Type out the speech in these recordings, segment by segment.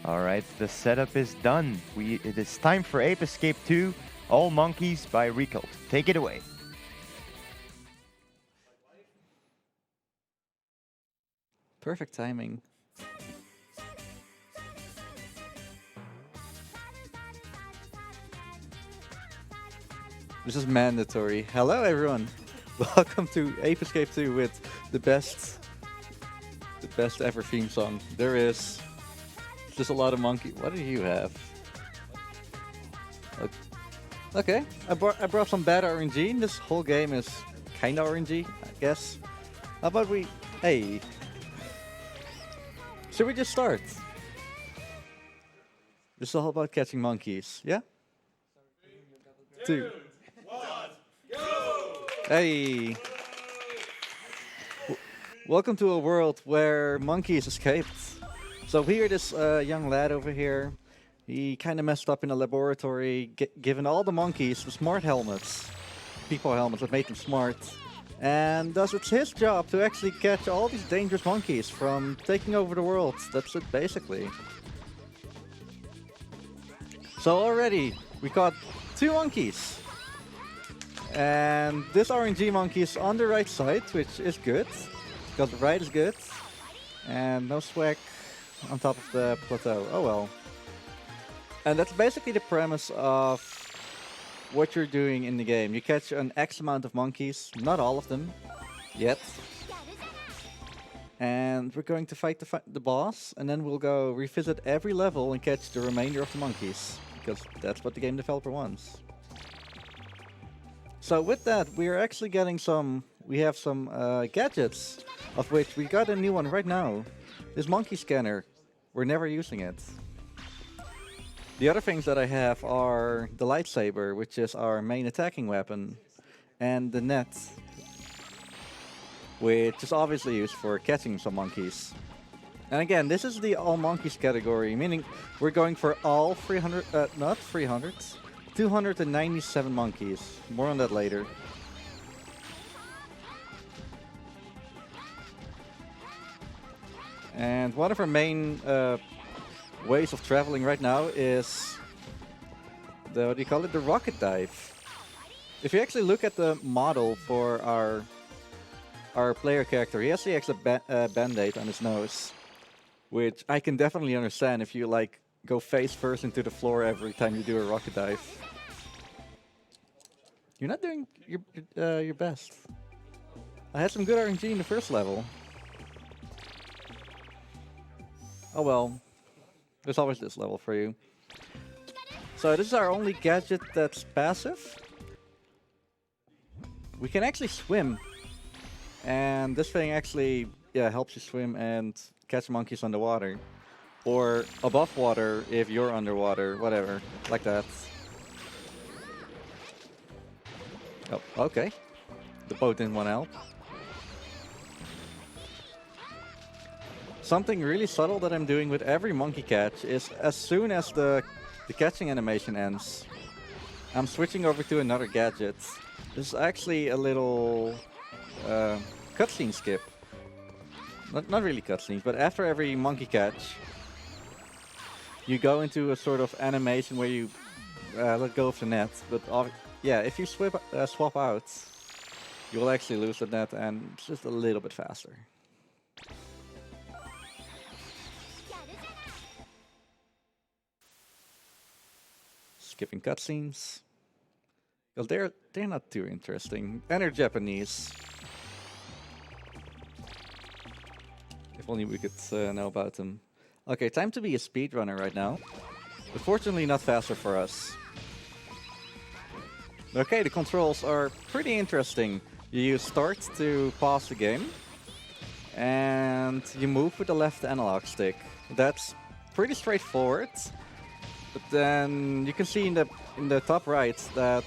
All right, the setup is done. It is time for Ape Escape 2, All Monkeys by Riekelt. Take it away. Perfect timing. This is mandatory. Hello, everyone. Welcome to Ape Escape 2 with the best ever theme song there is. Just a lot of monkey. What do you have? Okay, I brought some bad RNG. This whole game is kind of RNG, I guess. How about we? Hey, should we just start? This is all about catching monkeys. Yeah. 2, 1, go! Hey. Welcome to a world where monkeys escaped. So here, this young lad over here, he kind of messed up in a laboratory, given all the monkeys the smart helmets, people helmets that made them smart, and thus it's his job to actually catch all these dangerous monkeys from taking over the world. That's it, basically. So already, we caught 2 monkeys. And this RNG monkey is on the right side, which is good, because the right is good. And no swag on top of the plateau. Oh well. And that's basically the premise of what you're doing in the game. You catch an X amount of monkeys, not all of them, yet. And we're going to fight the boss, and then we'll go revisit every level and catch the remainder of the monkeys, because that's what the game developer wants. So with that, we're actually getting we have some gadgets, of which we got a new one right now. This monkey scanner, we're never using it. The other things that I have are the lightsaber, which is our main attacking weapon, and the net, which is obviously used for catching some monkeys. And again, this is the all monkeys category, meaning we're going for all 297 monkeys. More on that later. And one of our main ways of traveling right now is the, what do you call it, the rocket dive. If you actually look at the model for our player character, he has the extra band-aid on his nose, which I can definitely understand if you like go face first into the floor every time you do a rocket dive. You're not doing your best. I had some good RNG in the first level. Oh well, there's always this level for you. So this is our only gadget that's passive. We can actually swim. And this thing actually helps you swim and catch monkeys underwater. Or above water if you're underwater, whatever, like that. Oh, okay. The boat didn't want to help. Something really subtle that I'm doing with every monkey catch is as soon as the catching animation ends, I'm switching over to another gadget. This is actually a little cutscene skip. Not really cutscenes, but after every monkey catch, you go into a sort of animation where you let go of the net. But yeah, if you swap out, you will actually lose the net, and it's just a little bit faster. Skipping cutscenes. Because they're not too interesting. And they're Japanese. If only we could know about them. Okay, time to be a speedrunner right now. But fortunately not faster for us. Okay, the controls are pretty interesting. You use start to pause the game. And you move with the left analog stick. That's pretty straightforward. But then you can see in the top right that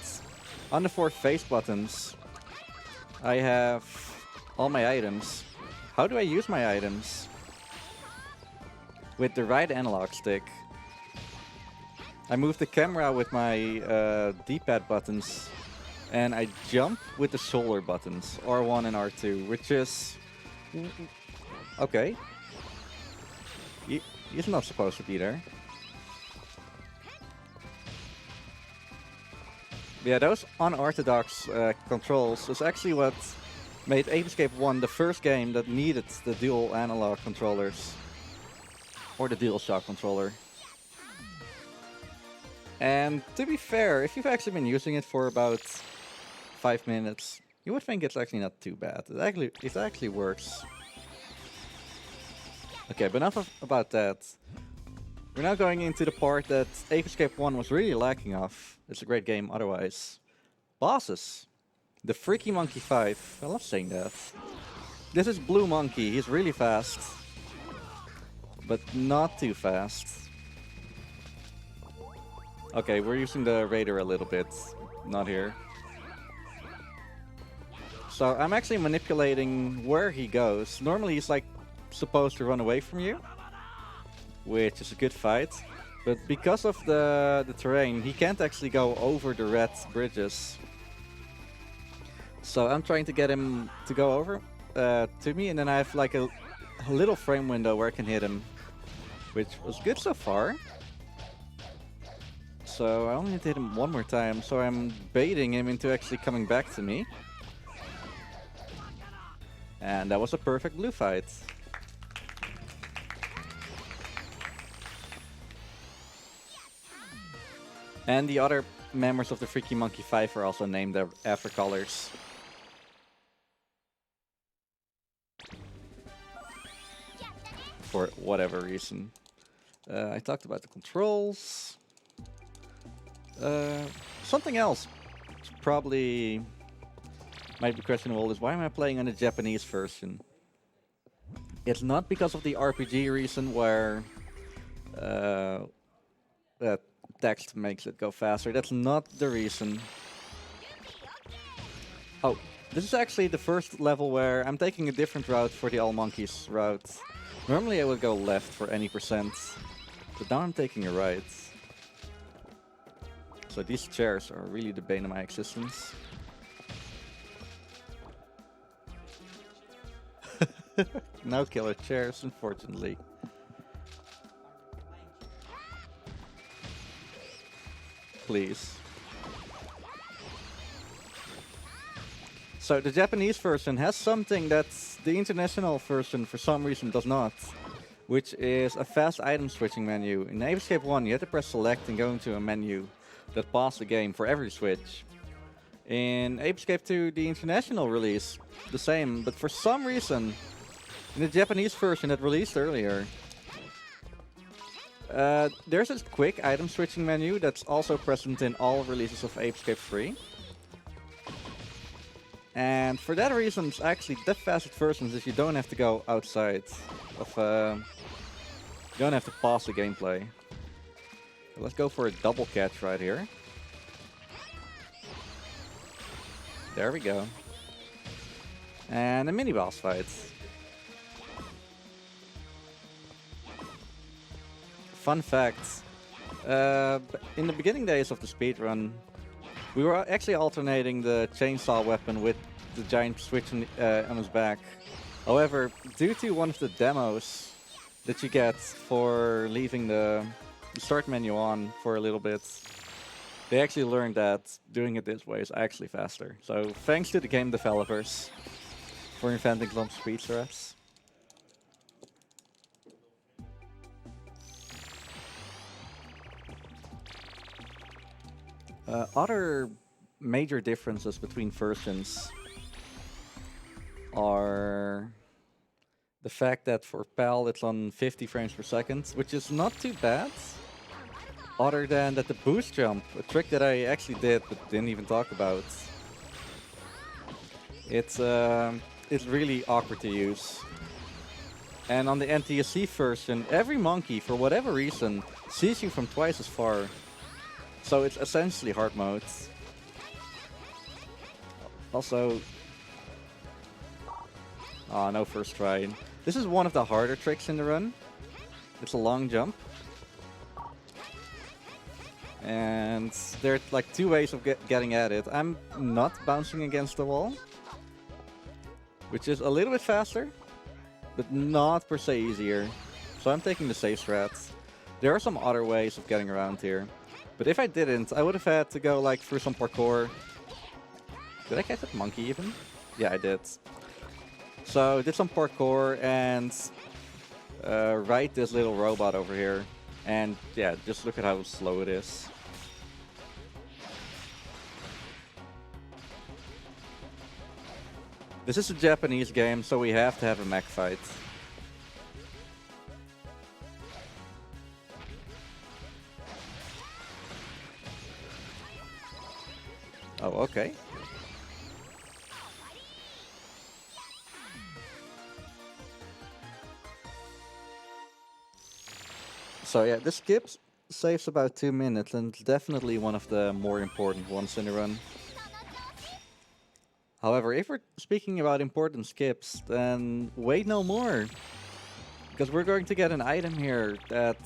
on the 4 face buttons, I have all my items. How do I use my items? With the right analog stick. I move the camera with my D-pad buttons, and I jump with the shoulder buttons, R1 and R2, which is... Okay. He's not supposed to be there. Yeah, those unorthodox controls is actually what made Ape Escape 1 the first game that needed the dual analog controllers. Or the DualShock controller. And to be fair, if you've actually been using it for about 5 minutes, you would think it's actually not too bad. It actually works. Okay, but enough about that. We're now going into the part that Ape Escape 1 was really lacking of. It's a great game otherwise. Bosses. The Freaky Monkey 5. I love saying that. This is Blue Monkey. He's really fast. But not too fast. Okay, we're using the radar a little bit. Not here. So I'm actually manipulating where he goes. Normally he's like supposed to run away from you, which is a good fight. But because of the terrain, he can't actually go over the red bridges. So I'm trying to get him to go over to me, and then I have like a little frame window where I can hit him, which was good so far. So I only need to hit him one more time, so I'm baiting him into actually coming back to me. And that was a perfect blue fight. And the other members of the Freaky Monkey 5 are also named after colors. For whatever reason. I talked about the controls. Something else probably might be questionable is why am I playing on the Japanese version? It's not because of the RPG reason where that text makes it go faster. That's not the reason. Oh, this is actually the first level where I'm taking a different route for the All Monkeys route. Normally I would go left for any percent, but now I'm taking a right. So these chairs are really the bane of my existence. No killer chairs, unfortunately. Please. So the Japanese version has something that the international version for some reason does not, which is a fast item switching menu. In Ape Escape 1 you had to press select and go into a menu that paused the game for every switch. In Ape Escape 2, the international release, the same, but for some reason, in the Japanese version that released earlier, there's this quick item switching menu that's also present in all releases of Ape Escape 3. And for that reason, it's actually the fastest version is you don't have to go outside of, you don't have to pause the gameplay. Let's go for a double catch right here. There we go. And a mini boss fight. Fun fact. In the beginning days of the speedrun, we were actually alternating the chainsaw weapon with the giant switch on his back. However, due to one of the demos that you get for leaving the start menu on for a little bit, they actually learned that doing it this way is actually faster. So thanks to the game developers for inventing some speed threats. Other major differences between versions are the fact that for PAL it's on 50 frames per second, which is not too bad. Other than that the boost jump, a trick that I actually did but didn't even talk about, it's really awkward to use. And on the NTSC version, every monkey, for whatever reason, sees you from twice as far. So it's essentially hard mode. Also, no first try. This is one of the harder tricks in the run. It's a long jump. And there are like two ways of getting at it. I'm not bouncing against the wall, which is a little bit faster, but not per se easier. So I'm taking the safe strat. There are some other ways of getting around here. But if I didn't, I would have had to go like through some parkour. Did I catch that monkey even? Yeah, I did. So I did some parkour and ride this little robot over here. And yeah, just look at how slow it is. This is a Japanese game, so we have to have a mech fight. Oh, okay. So yeah, this skip saves about 2 minutes, and it's definitely one of the more important ones in the run. However, if we're speaking about important skips, then wait no more. Because we're going to get an item here that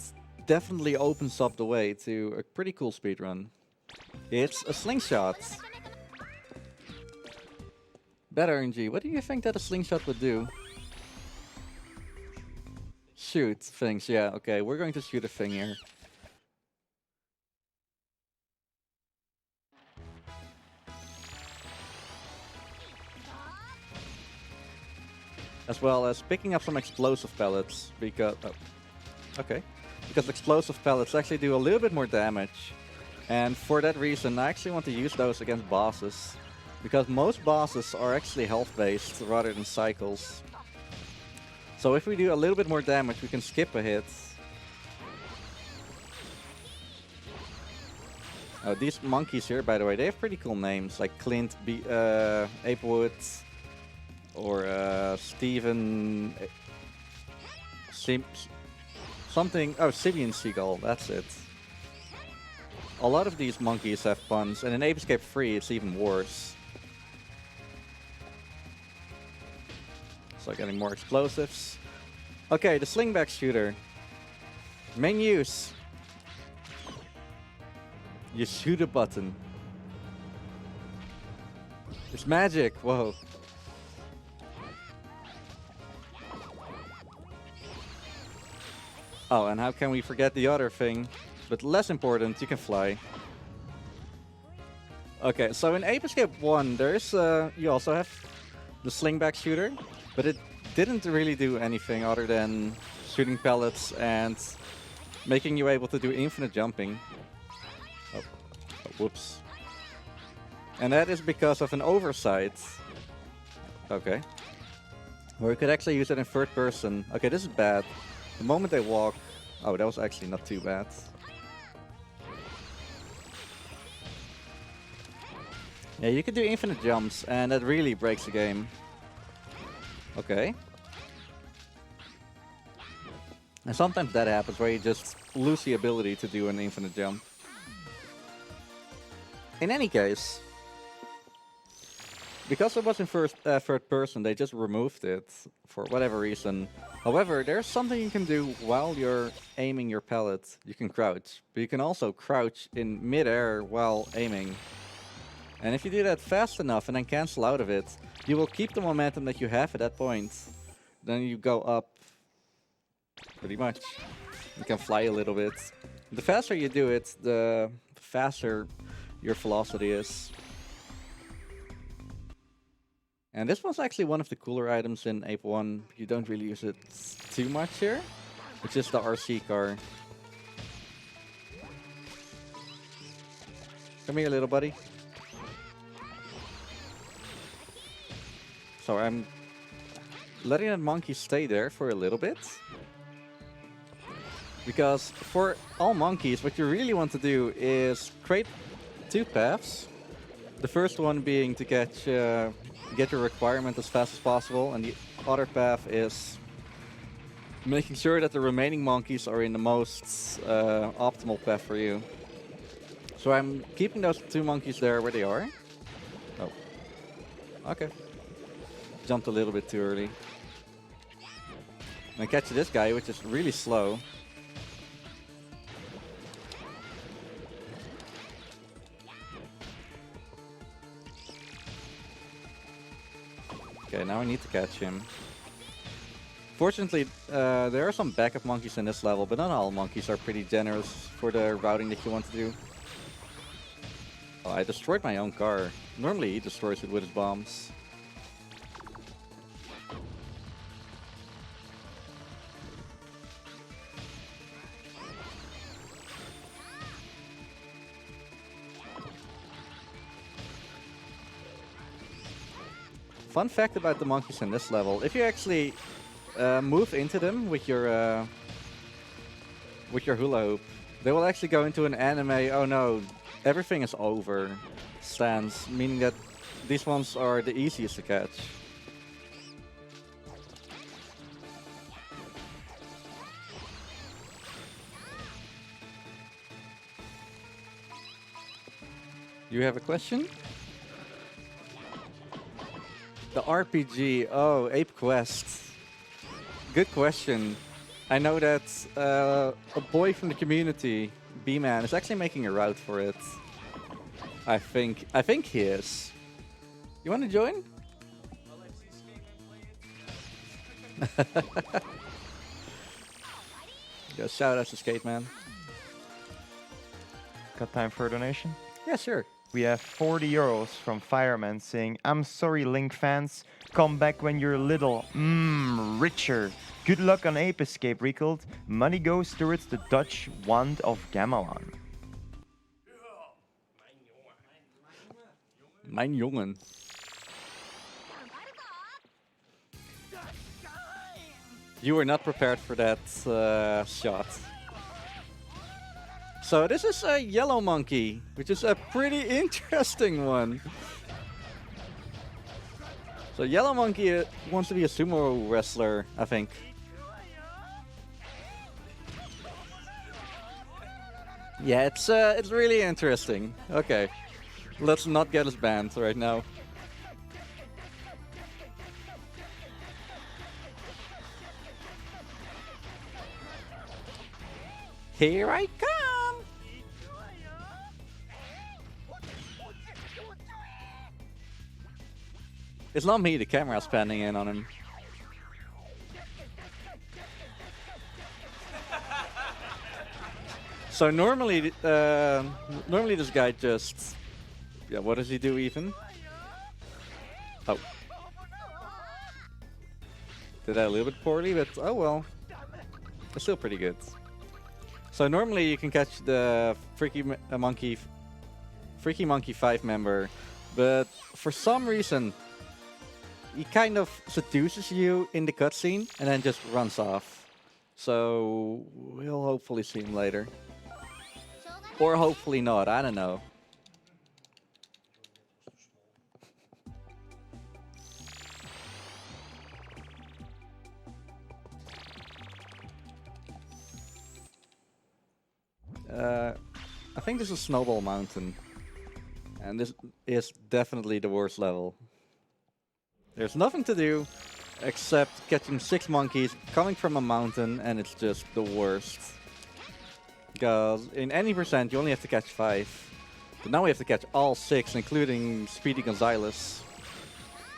definitely opens up the way to a pretty cool speedrun. It's a slingshot. Bad RNG, what do you think that a slingshot would do? Shoot things, yeah, okay, we're going to shoot a thing here. As well as picking up some explosive pellets, because... Oh, okay. Because explosive pellets actually do a little bit more damage. And for that reason, I actually want to use those against bosses. Because most bosses are actually health-based rather than cycles. So if we do a little bit more damage, we can skip a hit. Oh, these monkeys here, by the way, they have pretty cool names. Like Clint, Apewood, or Steven... something... Oh, Sibian Seagull, that's it. A lot of these monkeys have puns, and in Ape Escape 3 it's even worse. So getting more explosives. Okay, the slingback shooter. Main use. You shoot a button. It's magic, whoa. Oh, and how can we forget the other thing? But less important, you can fly. Okay, so in Ape Escape 1, there's you also have the slingback shooter, but it didn't really do anything other than shooting pellets and making you able to do infinite jumping. Oh, whoops. And that is because of an oversight. Okay. Where you could actually use it in third person. Okay, this is bad. The moment they walk... Oh, that was actually not too bad. Yeah, you can do infinite jumps, and that really breaks the game. Okay. And sometimes that happens, where you just lose the ability to do an infinite jump. In any case, because it was in third person, they just removed it for whatever reason. However, there's something you can do while you're aiming your pellet. You can crouch, but you can also crouch in midair while aiming. And if you do that fast enough and then cancel out of it, you will keep the momentum that you have at that point. Then you go up, pretty much. You can fly a little bit. The faster you do it, the faster your velocity is. And this was actually one of the cooler items in Ape 1. You don't really use it too much here. It's just the RC car. Come here, little buddy. So I'm letting that monkey stay there for a little bit. Because for all monkeys, what you really want to do is create 2 paths. The first one being to get your requirement as fast as possible, and the other path is making sure that the remaining monkeys are in the most optimal path for you. So I'm keeping those 2 monkeys there where they are. Oh. Okay. Jumped a little bit too early. And I catch this guy, which is really slow. Okay, now I need to catch him. Fortunately, there are some backup monkeys in this level, but not all monkeys are pretty generous for the routing that you want to do. Oh, I destroyed my own car. Normally he destroys it with his bombs. Fun fact about the monkeys in this level, if you actually move into them with your hula hoop, they will actually go into an anime, oh no, everything is over stance, meaning that these ones are the easiest to catch. You have a question? The RPG, oh, Ape Quest. Good question. I know that a boy from the community, B-Man, is actually making a route for it. I think he is. You want to join? Yeah, shout out to Skate Man. Got time for a donation? Yeah, sure. We have 40 euros from Fireman saying, I'm sorry, Link fans. Come back when you're little. Richer. Good luck on Ape Escape, Riekelt. Money goes towards the Dutch Wand of Gamelan. Mijn jongen. You were not prepared for that shot. So this is a yellow monkey, which is a pretty interesting one. So yellow monkey wants to be a sumo wrestler, I think. Yeah, it's really interesting. Okay, let's not get us banned right now. Here I come! It's not me, the camera's panning in on him. So normally this guy just... Yeah, what does he do even? Oh. Did that a little bit poorly, but oh well. It's still pretty good. So normally you can catch the Freaky Monkey 5 member, but for some reason he kind of seduces you in the cutscene and then just runs off. So we'll hopefully see him later. Or hopefully not, I don't know. I think this is Snowball Mountain. And this is definitely the worst level. There's nothing to do except catching 6 monkeys coming from a mountain, and it's just the worst. Because in any percent you only have to catch 5. But now we have to catch all 6, including Speedy Gonzales.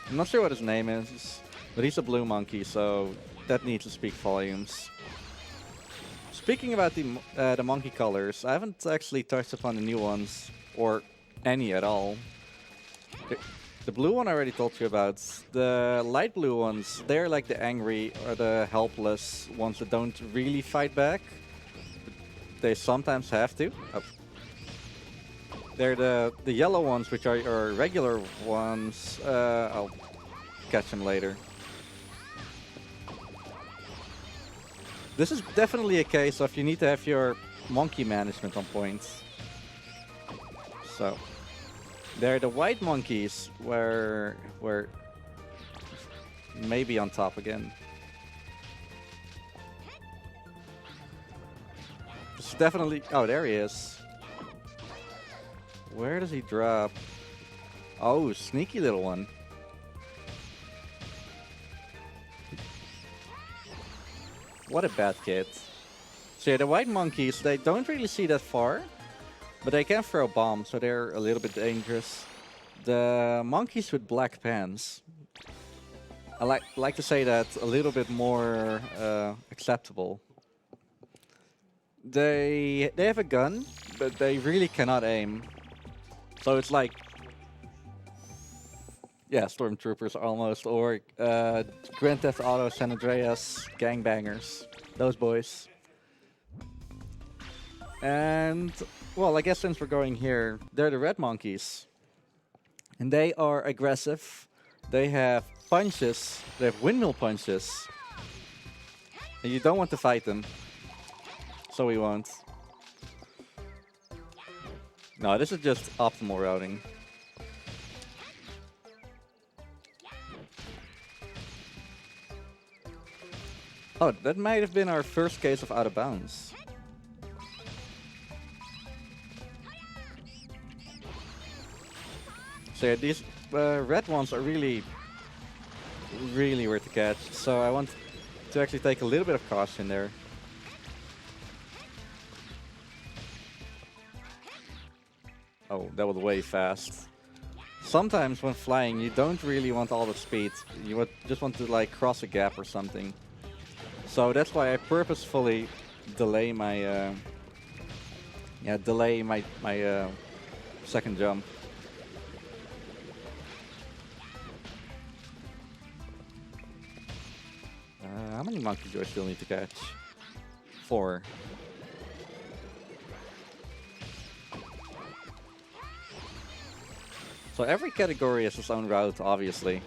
I'm not sure what his name is, but he's a blue monkey, so that needs to speak volumes. Speaking about the monkey colors, I haven't actually touched upon the new ones, or any at all. The blue one I already told you about. The light blue ones, they're like the angry or the helpless ones that don't really fight back. They sometimes have to. Oh. They're the yellow ones, which are your regular ones. I'll catch them later. This is definitely a case of you need to have your monkey management on point. So, they're the white monkeys where maybe on top again. It's definitely... Oh, there he is. Where does he drop? Oh, sneaky little one. What a bad kid. So yeah, the white monkeys, they don't really see that far, but they can throw bombs, so they're a little bit dangerous. The monkeys with black pants, I like to say that a little bit more acceptable. They have a gun, but they really cannot aim. So it's like, yeah, stormtroopers almost, or Grand Theft Auto San Andreas gangbangers, those boys. And well, I guess since we're going here, they're the red monkeys, and they are aggressive. They have punches. They have windmill punches, and you don't want to fight them. So we won't. No, this is just optimal routing. Oh, that might have been our first case of out of bounds. So yeah, these red ones are really worth to catch. So I want to actually take a little bit of caution there. Oh, that was way fast. Sometimes when flying, you don't really want all the speed. You just want to like cross a gap or something. So that's why I purposefully delay my second jump. How many monkeys do I still need to catch? 4. So every category has its own route, obviously.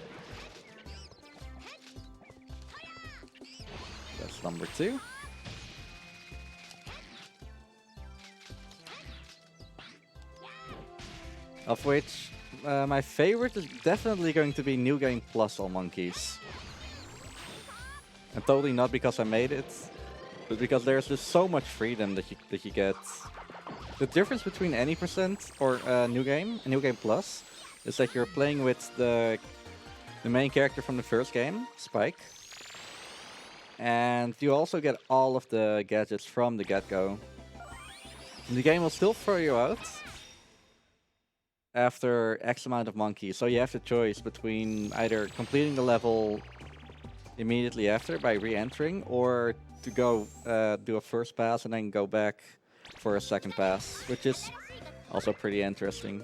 That's number 2. Of which my favorite is definitely going to be New Game Plus on monkeys. And totally not because I made it, but because there's just so much freedom that you get. The difference between any percent or New Game and New Game Plus is that you're playing with the main character from the first game, Spike. And you also get all of the gadgets from the get-go. The game will still throw you out after X amount of monkeys. So you have the choice between either completing the level immediately after by re-entering, or to go do a first pass and then go back for a second pass, which is also pretty interesting.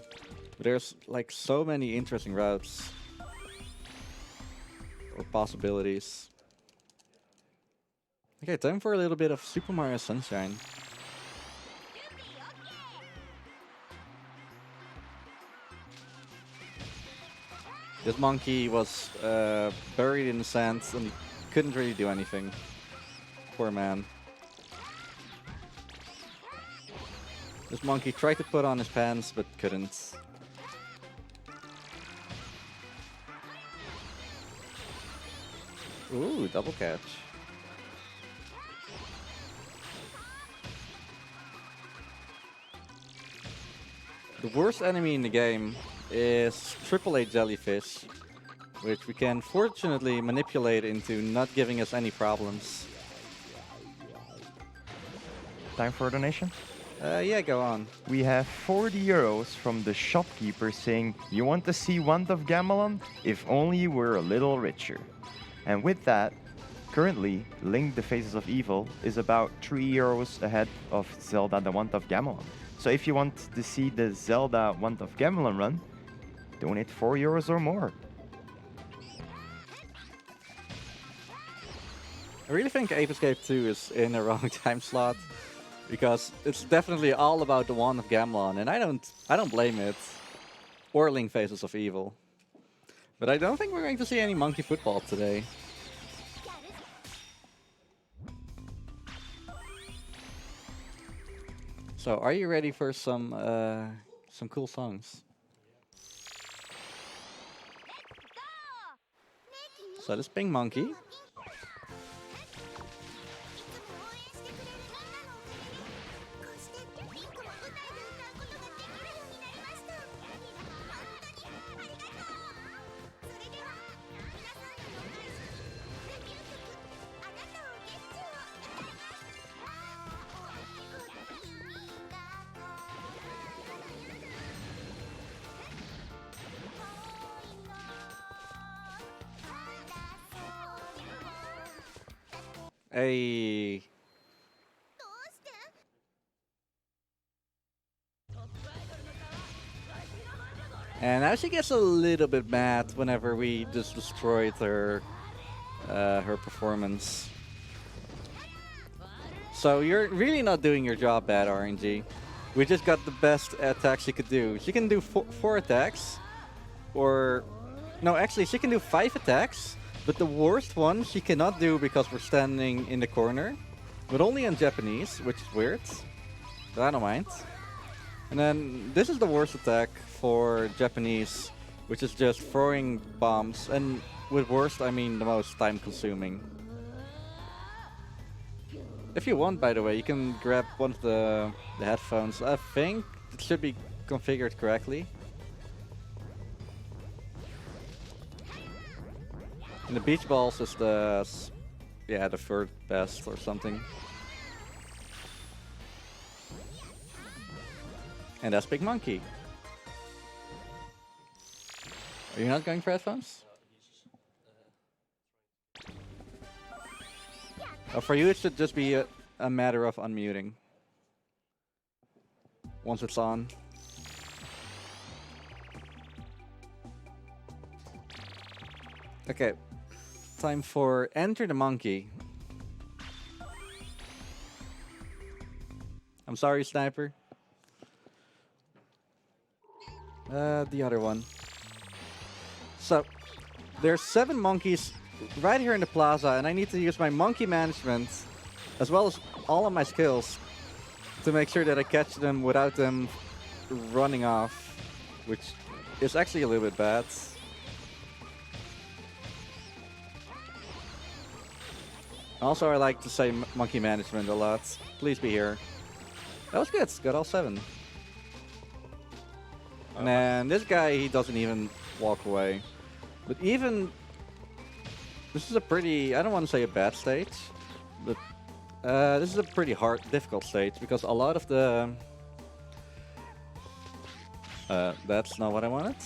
But there's like so many interesting routes or possibilities. Okay, time for a little bit of Super Mario Sunshine. This monkey was buried in the sand and he couldn't really do anything. Poor man. This monkey tried to put on his pants but couldn't. Ooh, double catch. The worst enemy in the game is AAA Jellyfish, which we can fortunately manipulate into not giving us any problems. Time for a donation? Yeah, go on. We have 40 euros from the shopkeeper saying, "You want to see Wand of Gamelon? If only you were a little richer." And with that, currently, Link the Faces of Evil is about 3 euros ahead of Zelda the Wand of Gamelon. So if you want to see the Zelda Wand of Gamelon run, donate 4 euros or more. I really think Ape Escape 2 is in the wrong time slot, because it's definitely all about the Wand of Gamelon, and I don't blame it. Or Link Faces of Evil. But I don't think we're going to see any monkey football today. So, are you ready for some cool songs? So this Pink Monkey. a... And now she gets a little bit mad whenever we just destroyed her performance. So you're really not doing your job bad, RNG. We just got the best attacks she could do. She can do four attacks, or... No, actually, she can do 5 attacks, but the worst one she cannot do because we're standing in the corner, but only in Japanese, which is weird. But I don't mind. And then this is the worst attack for Japanese, which is just throwing bombs, and with worst I mean the most time-consuming. If you want, by the way, you can grab one of the headphones. I think it should be configured correctly. And the beach balls is the third best or something. And that's Big Monkey. Are you not going for headphones? For you, it should just be a matter of unmuting once it's on. Okay, time for Enter the Monkey. I'm sorry, Sniper. The other one. So, there's 7 monkeys right here in the plaza, and I need to use my monkey management, as well as all of my skills, to make sure that I catch them without them running off, which is actually a little bit bad. Also, I like to say monkey management a lot. Please be here. That was good. Got all 7. And then this guy, he doesn't even walk away. But even... This is a pretty... I don't want to say a bad stage. But this is a pretty hard, difficult stage. Because a lot of the... that's not what I wanted.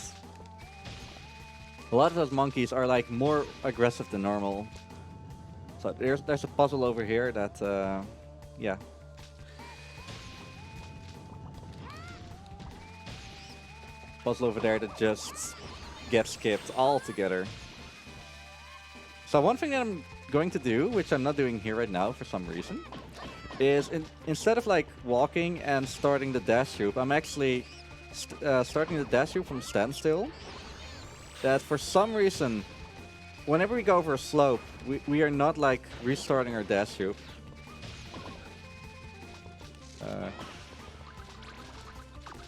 A lot of those monkeys are like more aggressive than normal. So there's a puzzle over here that... yeah. Puzzle over there that just gets skipped altogether. So one thing that I'm going to do, which I'm not doing here right now for some reason, is instead of like walking and starting the dash loop, I'm actually starting the dash loop from standstill. That for some reason, whenever we go over a slope, we are not like restarting our dash loop.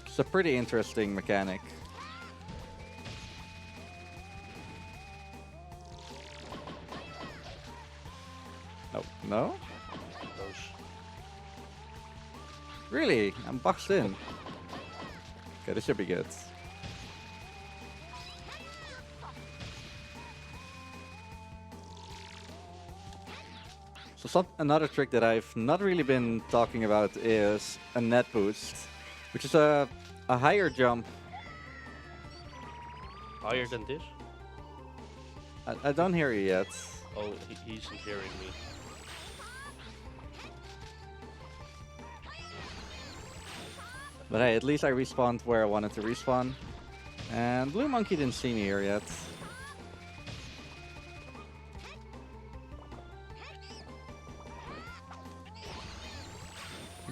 It's a pretty interesting mechanic. Oh, no? Really? I'm boxed in. Okay, this should be good. So another trick that I've not really been talking about is a net boost, which is a higher jump. Higher than this? I don't hear you yet. Oh, he's hearing me. But hey, at least I respawned where I wanted to respawn. And Blue Monkey didn't see me here yet.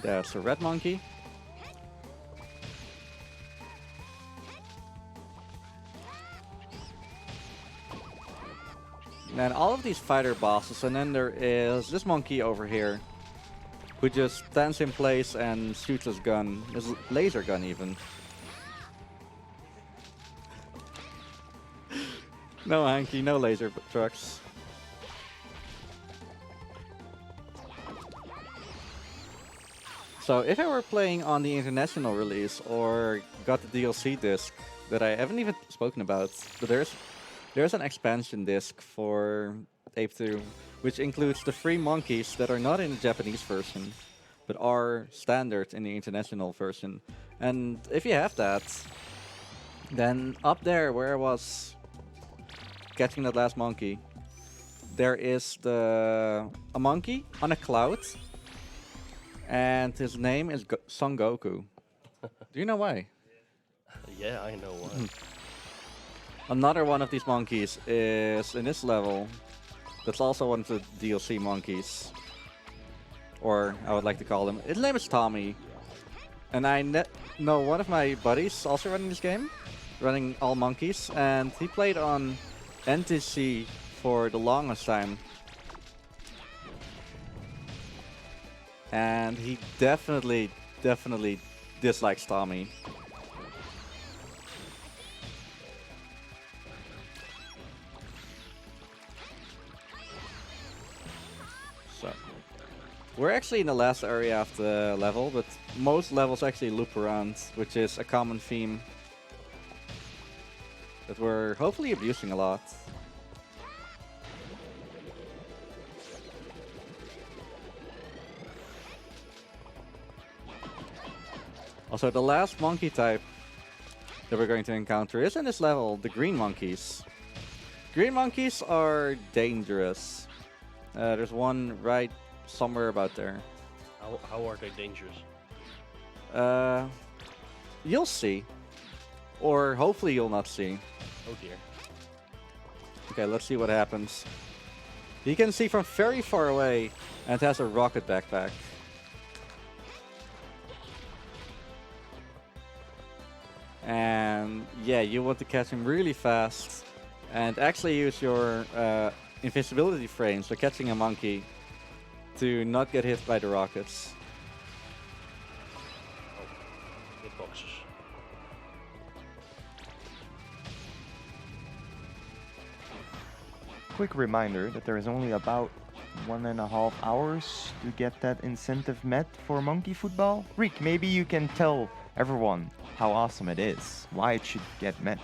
There's a Red Monkey. And all of these fighter bosses, and then there is this monkey over here, who just stands in place and shoots his gun, his laser gun even. No Hanky, no laser trucks. So if I were playing on the international release or got the DLC disc that I haven't even spoken about, but there's an expansion disc for Ape 2, which includes the 3 monkeys that are not in the Japanese version, but are standard in the international version. And if you have that, then up there where I was catching that last monkey, there is a monkey on a cloud, and his name is Son Goku. Do you know why? Yeah, I know why. Another one of these monkeys is in this level. That's also one of the DLC monkeys. Or I would like to call him. His name is Tommy. And I know one of my buddies also running this game. Running all monkeys. And he played on NTC for the longest time. And he definitely dislikes Tommy. So, we're actually in the last area of the level, but most levels actually loop around, which is a common theme that we're hopefully abusing a lot. Also, the last monkey type that we're going to encounter is in this level, the green monkeys. Green monkeys are dangerous. There's one right somewhere about there. How are they dangerous? You'll see. Or hopefully you'll not see. Oh dear. Okay, let's see what happens. You can see from very far away, and it has a rocket backpack. And yeah, you want to catch him really fast and actually use your invincibility frames for catching a monkey to not get hit by the rockets. Oh, hitboxes. Quick reminder that there is only about 1.5 hours to get that incentive met for monkey football. Riek, maybe you can tell everyone how awesome it is, why it should get met.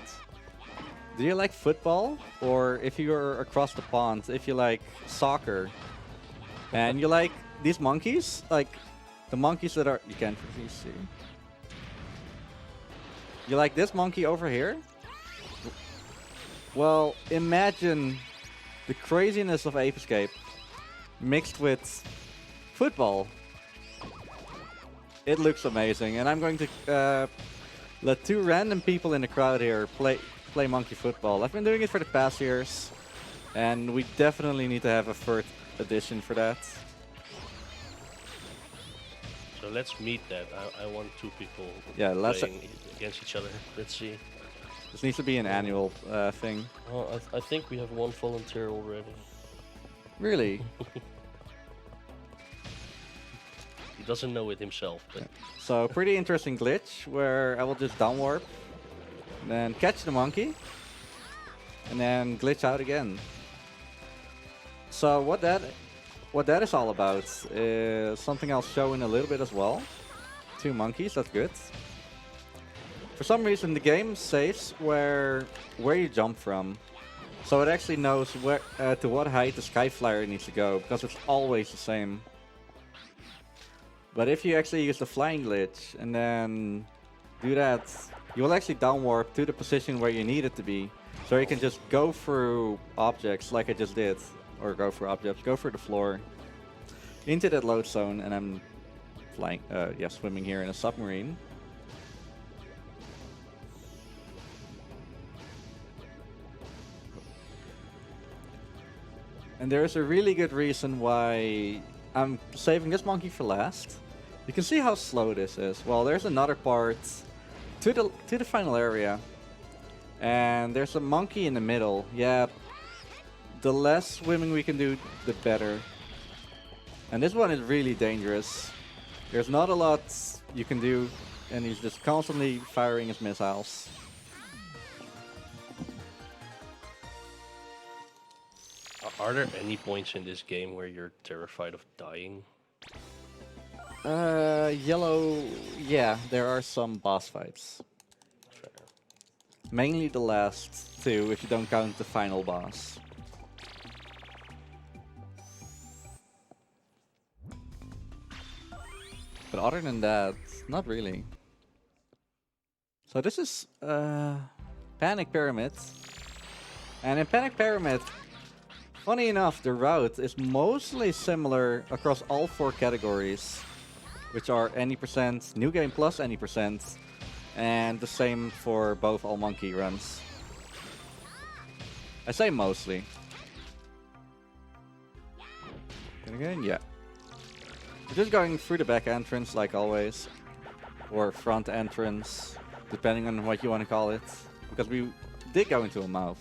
Do you like football? Or if you're across the pond, if you like soccer, and you like these monkeys, like the monkeys that are, you can't really see. You like this monkey over here? Well, imagine the craziness of Ape Escape mixed with football. It looks amazing, and I'm going to let two random people in the crowd here play monkey football. I've been doing it for the past years, and we definitely need to have a third edition for that. So let's meet that. I want two people Yeah, playing against each other. Let's see. This needs to be an annual thing. Well, I think we have one volunteer already. Really? He doesn't know it himself, but So pretty interesting glitch where I will just down warp, then catch the monkey, and then glitch out again. So what that is all about is something I'll show in a little bit as well. Two monkeys, that's good. For some reason the game saves where you jump from. So it actually knows where to what height the Skyflyer needs to go, because it's always the same. But if you actually use the flying glitch and then do that, you will actually down warp to the position where you need it to be. So you can just go through objects like I just did. Or go through objects, go through the floor. Into that load zone, and I'm flying, swimming here in a submarine. And there's a really good reason why I'm saving this monkey for last. You can see how slow this is. Well, there's another part to the final area. And there's a monkey in the middle. Yeah, the less swimming we can do, the better. And this one is really dangerous. There's not a lot you can do, and he's just constantly firing his missiles. are there any points in this game where you're terrified of dying? Yellow, yeah, there are some boss fights. Fair. Mainly the last two, if you don't count the final boss. But other than that, not really. So this is Panic Pyramid. And in Panic Pyramid, Funny enough, the route is mostly similar across all 4 categories, which are any percent, new game plus any percent, and the same for both all monkey runs. I say mostly. And again, yeah. We're just going through the back entrance like always, or front entrance, depending on what you want to call it, because we did go into a mouth.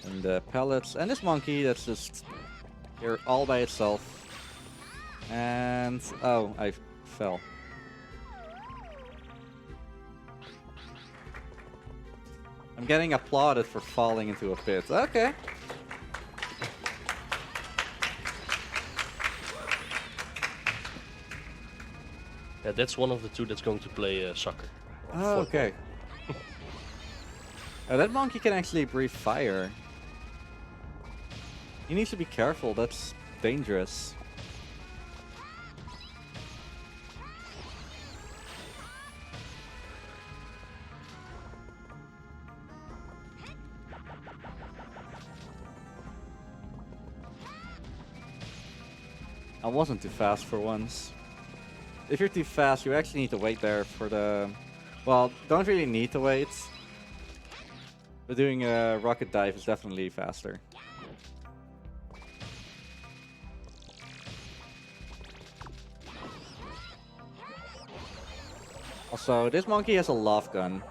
And the pellets, and this monkey that's just here all by itself. And oh, I fell. I'm getting applauded for falling into a pit. Okay. Yeah, that's one of the two that's going to play soccer. Oh, okay. That monkey can actually breathe fire. He needs to be careful, that's dangerous. I wasn't too fast for once. If you're too fast, you actually need to wait there for the... Well, don't really need to wait. But doing a rocket dive is definitely faster. Also, this monkey has a love gun.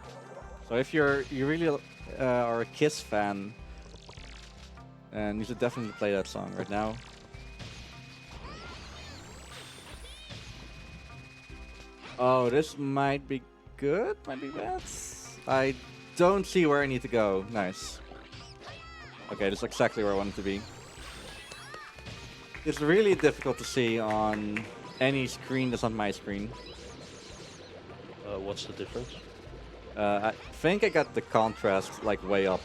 So if you really are a Kiss fan, then you should definitely play that song right now. Oh, this might be good, might be bad. I don't see where I need to go. Nice. Okay, this is exactly where I want it to be. It's really difficult to see on any screen that's not my screen. What's the difference? I think I got the contrast like way up.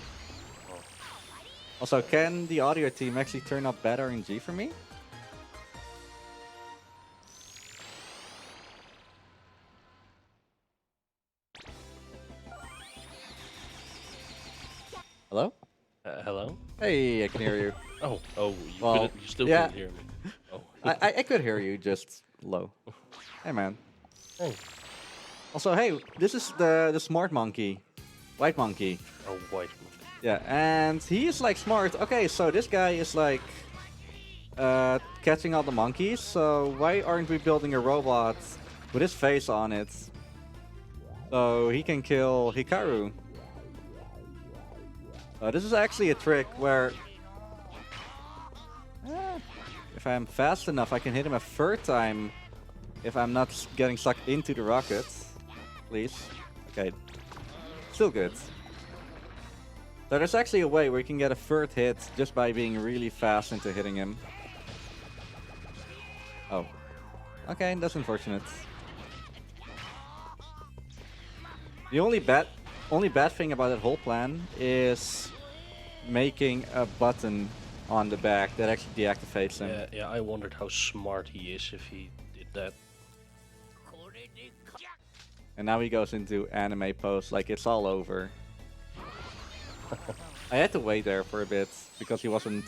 Also, can the audio team actually turn up better in G for me? Hello? Hello? Hey, I can hear you. Oh, you, Well, you still yeah. couldn't hear me. Oh. I could hear you, just low. Hey, man. Hey. Also, hey, this is the smart monkey. White monkey. Oh, white. Yeah, and he is like smart. Okay, so this guy is like catching all the monkeys. So why aren't we building a robot with his face on it? So he can kill Hikaru. This is actually a trick where if I'm fast enough, I can hit him a third time if I'm not getting sucked into the rocket. Please. Okay. Still good. So there's actually a way where you can get a third hit just by being really fast into hitting him. Oh. Okay, that's unfortunate. The only bad thing about that whole plan is making a button on the back that actually deactivates him. Yeah, I wondered how smart he is if he did that. And now he goes into anime pose like it's all over. I had to wait there for a bit because he wasn't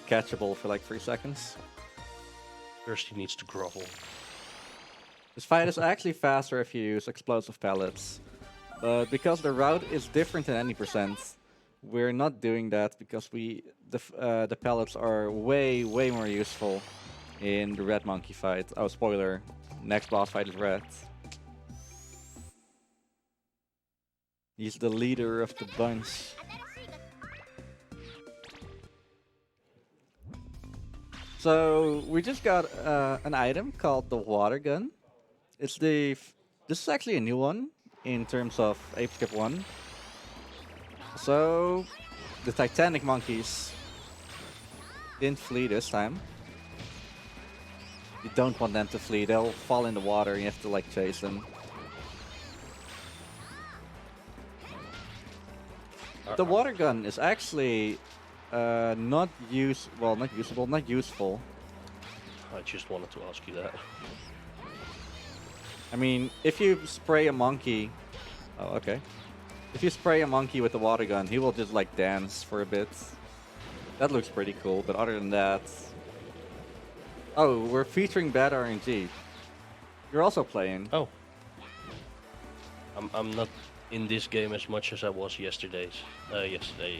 catchable for like 3 seconds. First he needs to grovel. This fight is actually faster if you use explosive pellets. But because the route is different in any percent, we're not doing that because the pellets are way more useful in the red monkey fight. Oh, spoiler, next boss fight is red. He's the leader of the bunch. So we just got an item called the water gun. This is actually a new one in terms of Ape Skip 1. So the Titanic monkeys didn't flee this time. You don't want them to flee, they'll fall in the water and you have to like chase them. The water gun is actually not useful. I just wanted to ask you that. I mean, if you spray a monkey... Oh, okay. If you spray a monkey with a water gun, he will just like dance for a bit. That looks pretty cool, but other than that... Oh, we're featuring bad RNG. You're also playing. Oh. I'm not in this game as much as I was yesterday. Yesterday.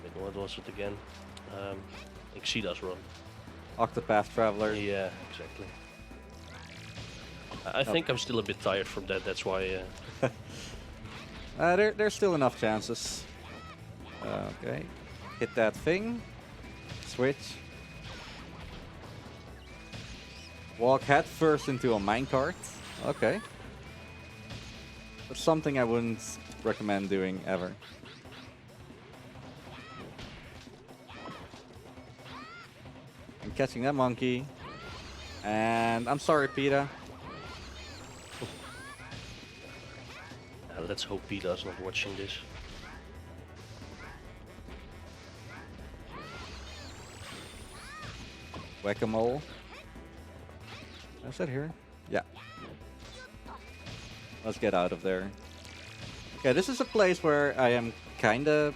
Wait, what was it again? Exceeda's run. Octopath Traveler. Yeah, exactly. I think I'm still a bit tired from that. That's why. There's still enough chances. Okay. Hit that thing. Switch. Walk head first into a minecart. Okay. That's something I wouldn't recommend doing ever. I'm catching that monkey. And I'm sorry, PETA. Let's hope Peter's not watching this. Whack-a-mole. Is that here? Yeah. Let's get out of there. Okay, this is a place where I am kinda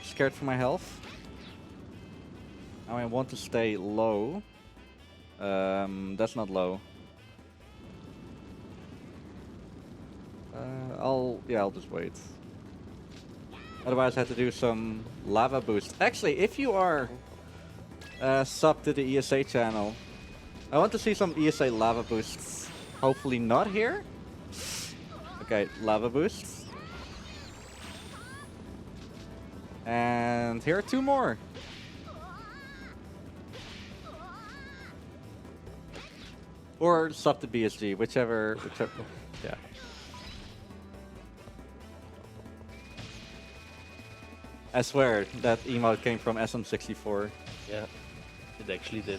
scared for my health. Now I want to stay low. That's not low. I'll just wait. Otherwise I have to do some lava boost. Actually, if you are sub to the ESA channel, I want to see some ESA lava boosts. Hopefully not here. Okay, lava boosts. And here are 2 more. Or sub to BSG, whichever, yeah. I swear that emote came from SM64. Yeah, it actually did.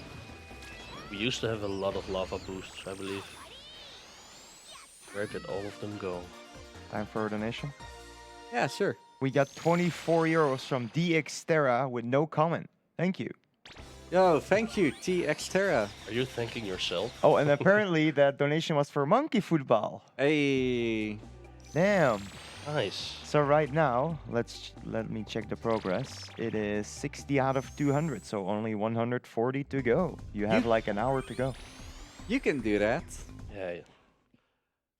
We used to have a lot of lava boosts, I believe. Where did all of them go? Time for a donation. Yeah, sure. We got 24 euros from DXterra with no comment. Thank you. Yo, thank you, TXterra. Are you thanking yourself? Oh, and apparently that donation was for monkey football. Hey. Damn. Nice. So right now, let me check the progress. It is 60 out of 200, so only 140 to go. You have like an hour to go. You can do that. Yeah,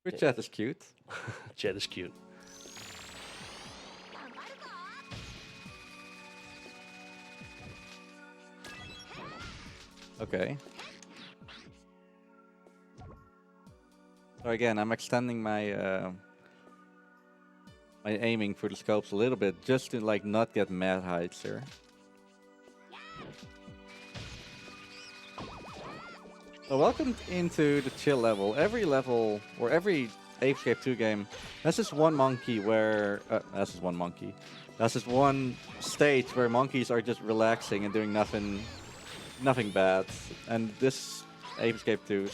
Your chat is cute. Chat is cute. Okay. So again, I'm extending my my aiming for the scopes a little bit, just to like not get mad heights here. So welcome into the chill level. Every level, or every Apescape 2 game, that's just one monkey where... that's just one monkey. That's just one stage where monkeys are just relaxing and doing nothing bad. And this Apescape 2...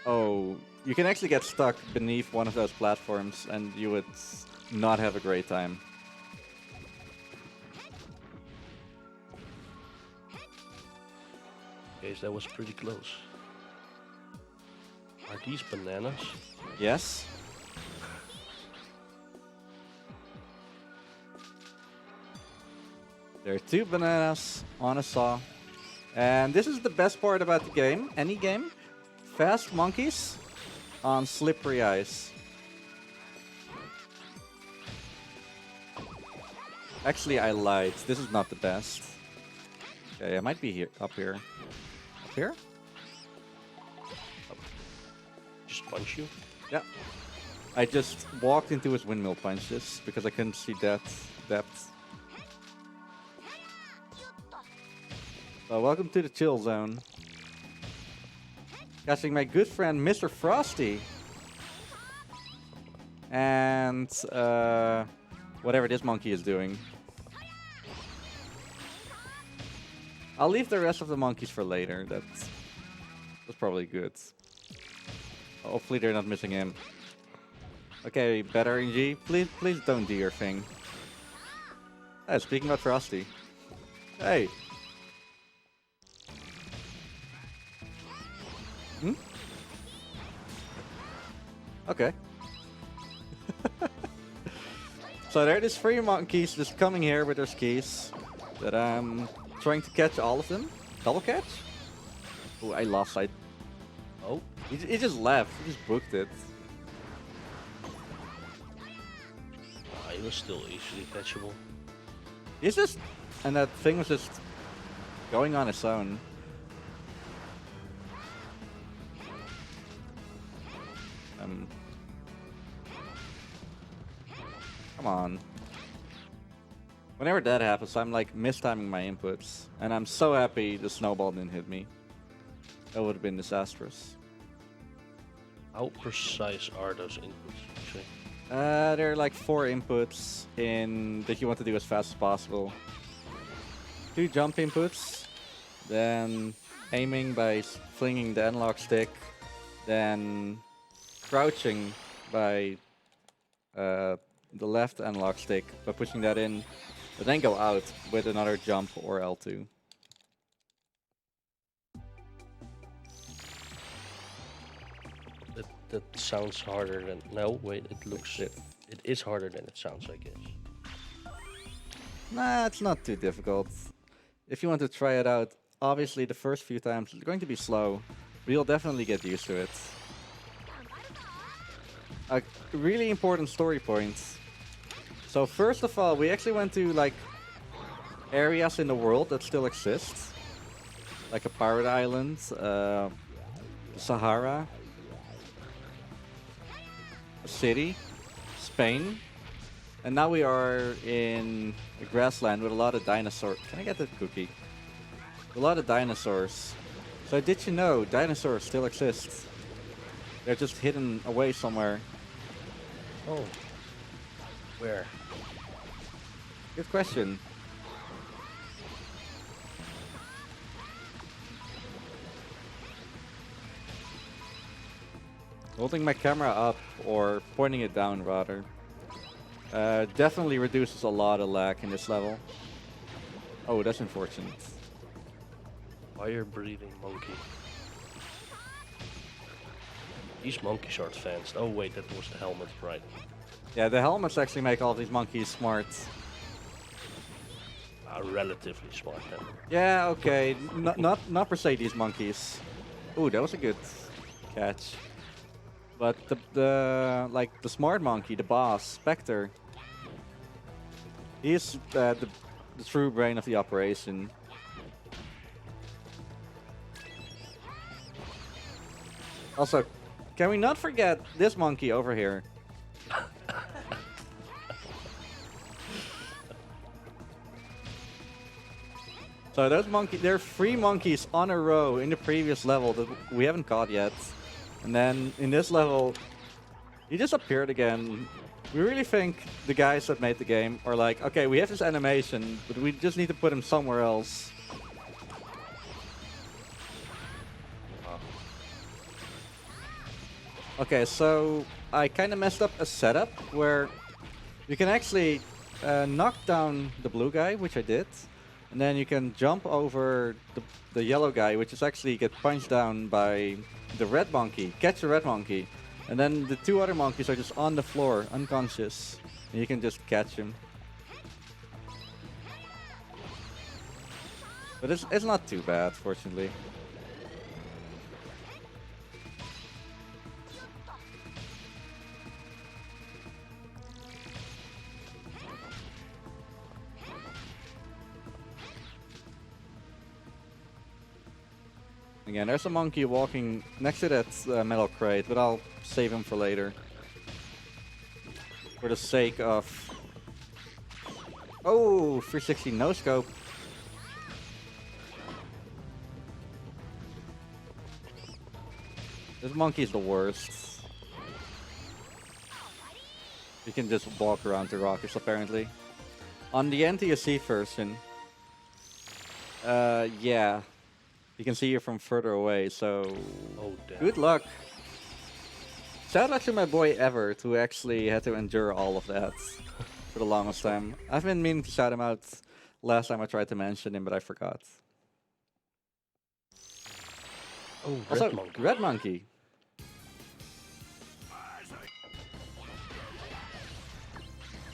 Oh, you can actually get stuck beneath one of those platforms and you would not have a great time. Okay, so that was pretty close. Are these bananas? Yes. There are 2 bananas on a saw. And this is the best part about the game, any game. Fast monkeys on slippery ice. Actually, I lied. This is not the best. Okay, I might be here, up here. Up here? Just punch you? Yeah. I just walked into his windmill punches because I couldn't see depth. So welcome to the chill zone. Catching my good friend Mr. Frosty. And whatever this monkey is doing. I'll leave the rest of the monkeys for later. That's probably good. Hopefully they're not missing him. Okay, better RNG. Please don't do your thing. Hey, speaking about Frosty. Hey. Hmm? Okay. So there are these 3 monkeys just coming here with their skis. That I'm trying to catch all of them. Double catch? Oh, I lost sight. Oh, He just left. He just booked it. he was still easily catchable. He's just... And that thing was just going on its own. Come on. Whenever that happens, I'm like mistiming my inputs. And I'm so happy the snowball didn't hit me. That would have been disastrous. How precise are those inputs, actually? There are like 4 inputs in that you want to do as fast as possible. 2 jump inputs, then aiming by flinging the analog stick, then crouching by the left analog stick by pushing that in, but then go out with another jump or L2. That sounds harder than... No, wait, it looks... It is harder than it sounds, I guess. Nah, it's not too difficult. If you want to try it out, obviously the first few times it's going to be slow, but you'll definitely get used to it. A really important story point. So first of all, we actually went to like areas in the world that still exist. Like a pirate island, Sahara, a city, Spain. And now we are in a grassland with a lot of dinosaurs. Can I get that cookie? A lot of dinosaurs. So did you know dinosaurs still exist? They're just hidden away somewhere. Oh. Where? Good question. Holding my camera up or pointing it down rather. Definitely reduces a lot of lag in this level. Oh, that's unfortunate. Fire-breathing monkey. These monkeys are advanced. Oh wait, that was the helmet, right? Yeah, the helmets actually make all these monkeys smart. Relatively smart then. Yeah, okay. Not per se these monkeys. Ooh, that was a good catch. But the like the smart monkey, the boss, Spectre. He's the true brain of the operation. Also, can we not forget this monkey over here? So those there are 3 monkeys on a row in the previous level that we haven't caught yet. And then in this level, he just appeared again. We really think the guys that made the game are like, okay, we have this animation, but we just need to put him somewhere else. Okay, so I kind of messed up a setup where you can actually knock down the blue guy, which I did. And then you can jump over the yellow guy, which is actually get punched down by the red monkey. Catch the red monkey. And then the 2 other monkeys are just on the floor, unconscious. And you can just catch him. But it's not too bad, fortunately. Again, there's a monkey walking next to that metal crate, but I'll save him for later. For the sake of... Oh, 360 no scope. This monkey is the worst. You can just walk around the rockets, apparently. On the NTSC version, yeah. You can see you from further away, so... Oh, damn. Good luck. Shout out to my boy Everett, who actually had to endure all of that for the longest time. I've been meaning to shout him out last time I tried to mention him, but I forgot. Oh, Also, red monkey. Red Monkey.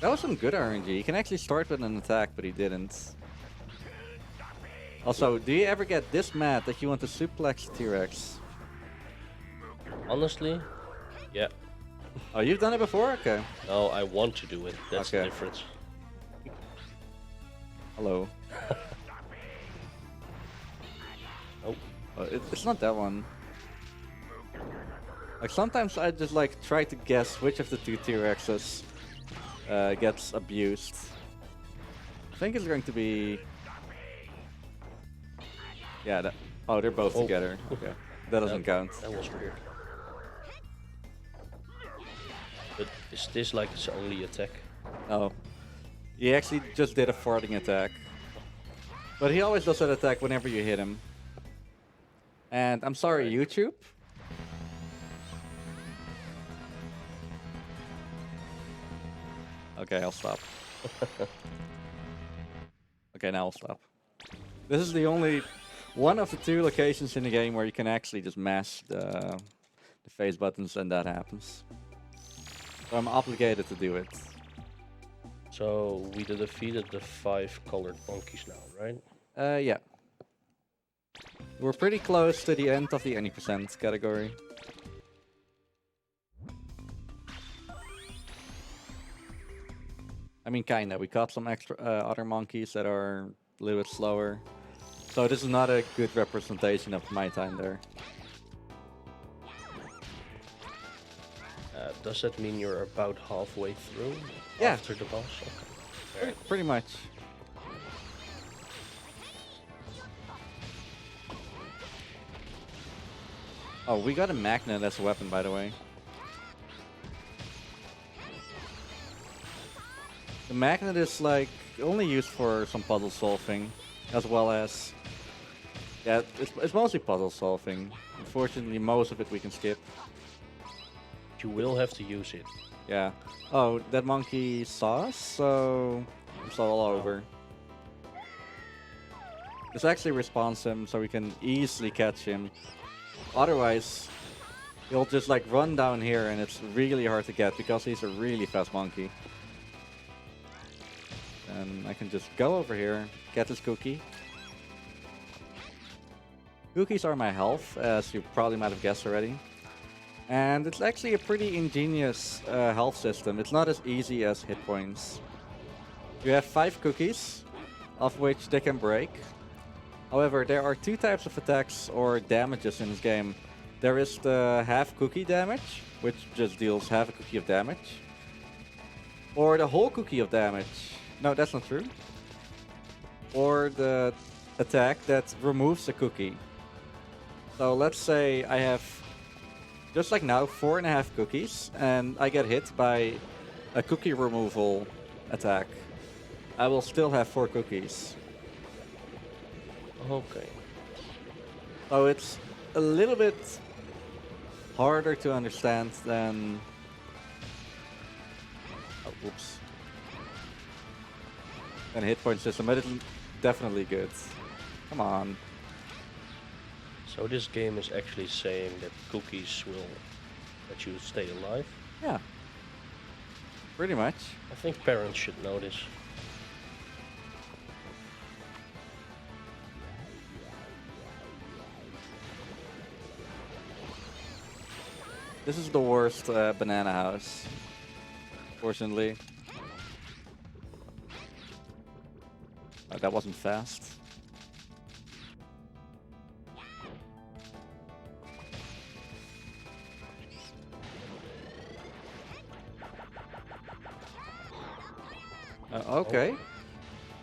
That was some good RNG. He can actually start with an attack, but he didn't. Also, do you ever get this mad that you want to suplex T-Rex? Honestly, yeah. Oh, you've done it before? Okay. No, I want to do it. That's the Okay. difference. Hello. Oh, Oh, it's not that one. Like sometimes I just like try to guess which of the two T-Rexes gets abused. I think it's going to be. Yeah. Oh, they're both Oh. together. Okay. That doesn't count. that was weird. But is this like his only attack? Oh. He actually just did a farting attack. But he always does that attack whenever you hit him. And I'm sorry, YouTube. Okay, I'll stop. Okay, now I'll stop. This is the only one of the two locations in the game where you can actually just mash the face buttons and that happens. So I'm obligated to do it. So we defeated the 5 colored monkeys now, right? Yeah. We're pretty close to the end of the any percent category. I mean, kinda. We caught some extra other monkeys that are a little bit slower. So this is not a good representation of my time there. Does that mean you're about halfway through? Yeah. After the boss? Okay. Pretty much. Oh, we got a magnet as a weapon, by the way. The magnet is like only used for some puzzle solving, as well as yeah, it's mostly puzzle solving. Unfortunately, most of it we can skip. You will have to use it. Yeah. Oh, that monkey saw us, so it's all over. This actually respawns him, so we can easily catch him. Otherwise, he'll just like run down here, and it's really hard to get because he's a really fast monkey. And I can just go over here, get this cookie. Cookies are my health, as you probably might have guessed already. And it's actually a pretty ingenious health system. It's not as easy as hit points. You have 5 cookies, of which they can break. However, there are 2 types of attacks or damages in this game. There is the half cookie damage, which just deals half a cookie of damage. Or the whole cookie of damage. No, that's not true. Or the attack that removes a cookie. So let's say I have, just like now, 4.5 cookies, and I get hit by a cookie removal attack. I will still have 4 cookies. Okay. So it's a little bit harder to understand than... Oh, whoops. Than a hit point system, but it's definitely good. Come on. So this game is actually saying that cookies will let you stay alive? Yeah. Pretty much. I think parents should know this. This is the worst banana house, fortunately. Oh, that wasn't fast. Okay.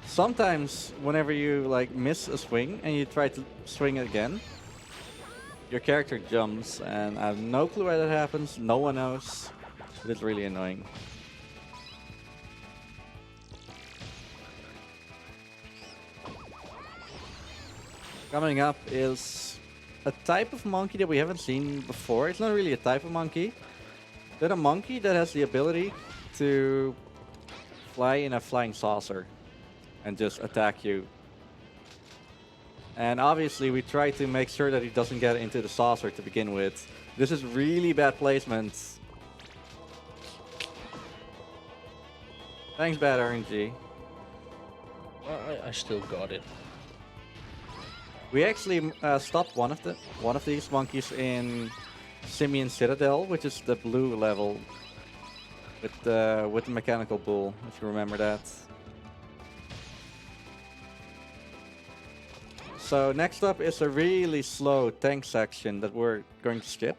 Sometimes, whenever you like miss a swing and you try to swing it again, your character jumps, and I have no clue why that happens. No one knows. It is really annoying. Coming up is a type of monkey that we haven't seen before. It's not really a type of monkey. They're a monkey that has the ability to fly in a flying saucer and just attack you. And obviously we try to make sure that he doesn't get into the saucer to begin with. This is really bad placement. Thanks, bad RNG. I still got it. We actually stopped one of these monkeys in Simian Citadel, which is the blue level with the mechanical bull, if you remember that. So next up is a really slow tank section that we're going to skip.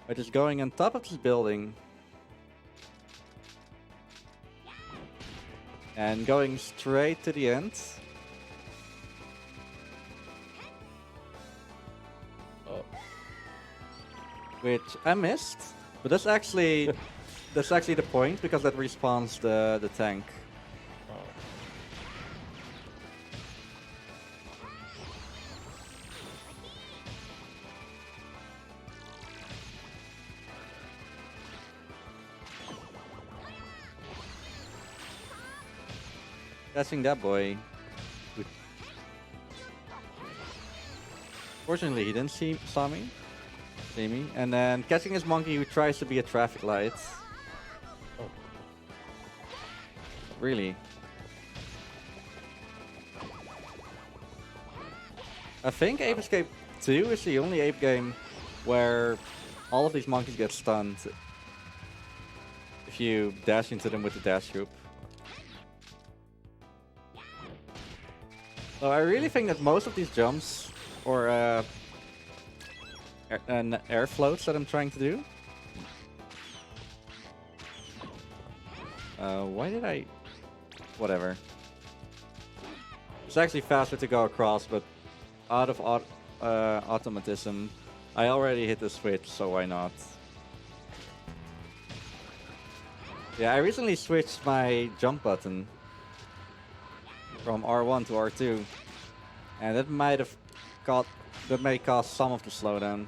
Which is going on top of this building. And going straight to the end. Oh, Which I missed. But that's actually the point, because that respawns the tank. oh. Catching that boy. Fortunately, he didn't see me. And then catching his monkey who tries to be a traffic light. Oh. Really? I think Ape Escape 2 is the only ape game where all of these monkeys get stunned if you dash into them with the dash hoop. So I really think that most of these jumps, or air floats that I'm trying to do. Why did I? Whatever. It's actually faster to go across, but out of automatism, I already hit the switch, so why not? Yeah, I recently switched my jump button from R1 to R2, and that may cause some of the slowdown.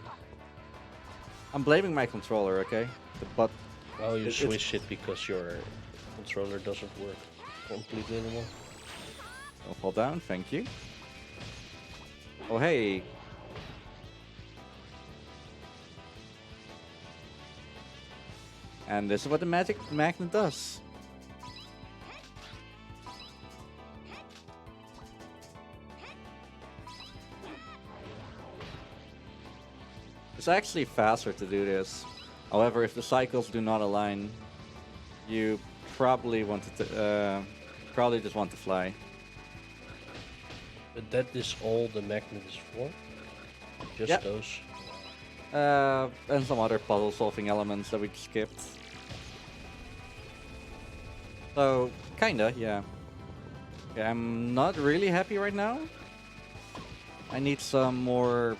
I'm blaming my controller, okay? But Oh, you it's- switched it because your controller doesn't work completely anymore. Don't fall down, thank you. Oh hey. And this is what the magic magnet does. It's actually faster to do this. However, if the cycles do not align, you probably probably just want to fly. But that is all the magnet is for? Just Yep. those? And some other puzzle solving elements that we skipped. So, kinda, yeah. Okay, I'm not really happy right now. I need some more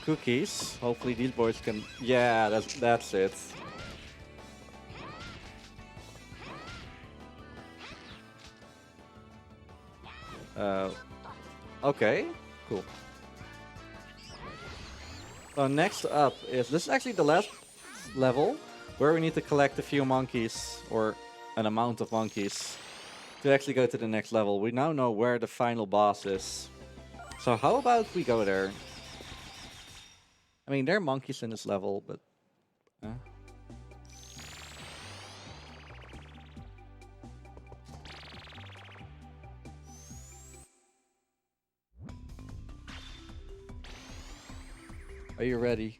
cookies. Hopefully these boys can... Yeah, that's it. Okay, cool. So next up is... This is actually the last level where we need to collect a few monkeys, or an amount of monkeys, to actually go to the next level. We now know where the final boss is. So how about we go there? I mean, there are monkeys in this level, but... Are you ready?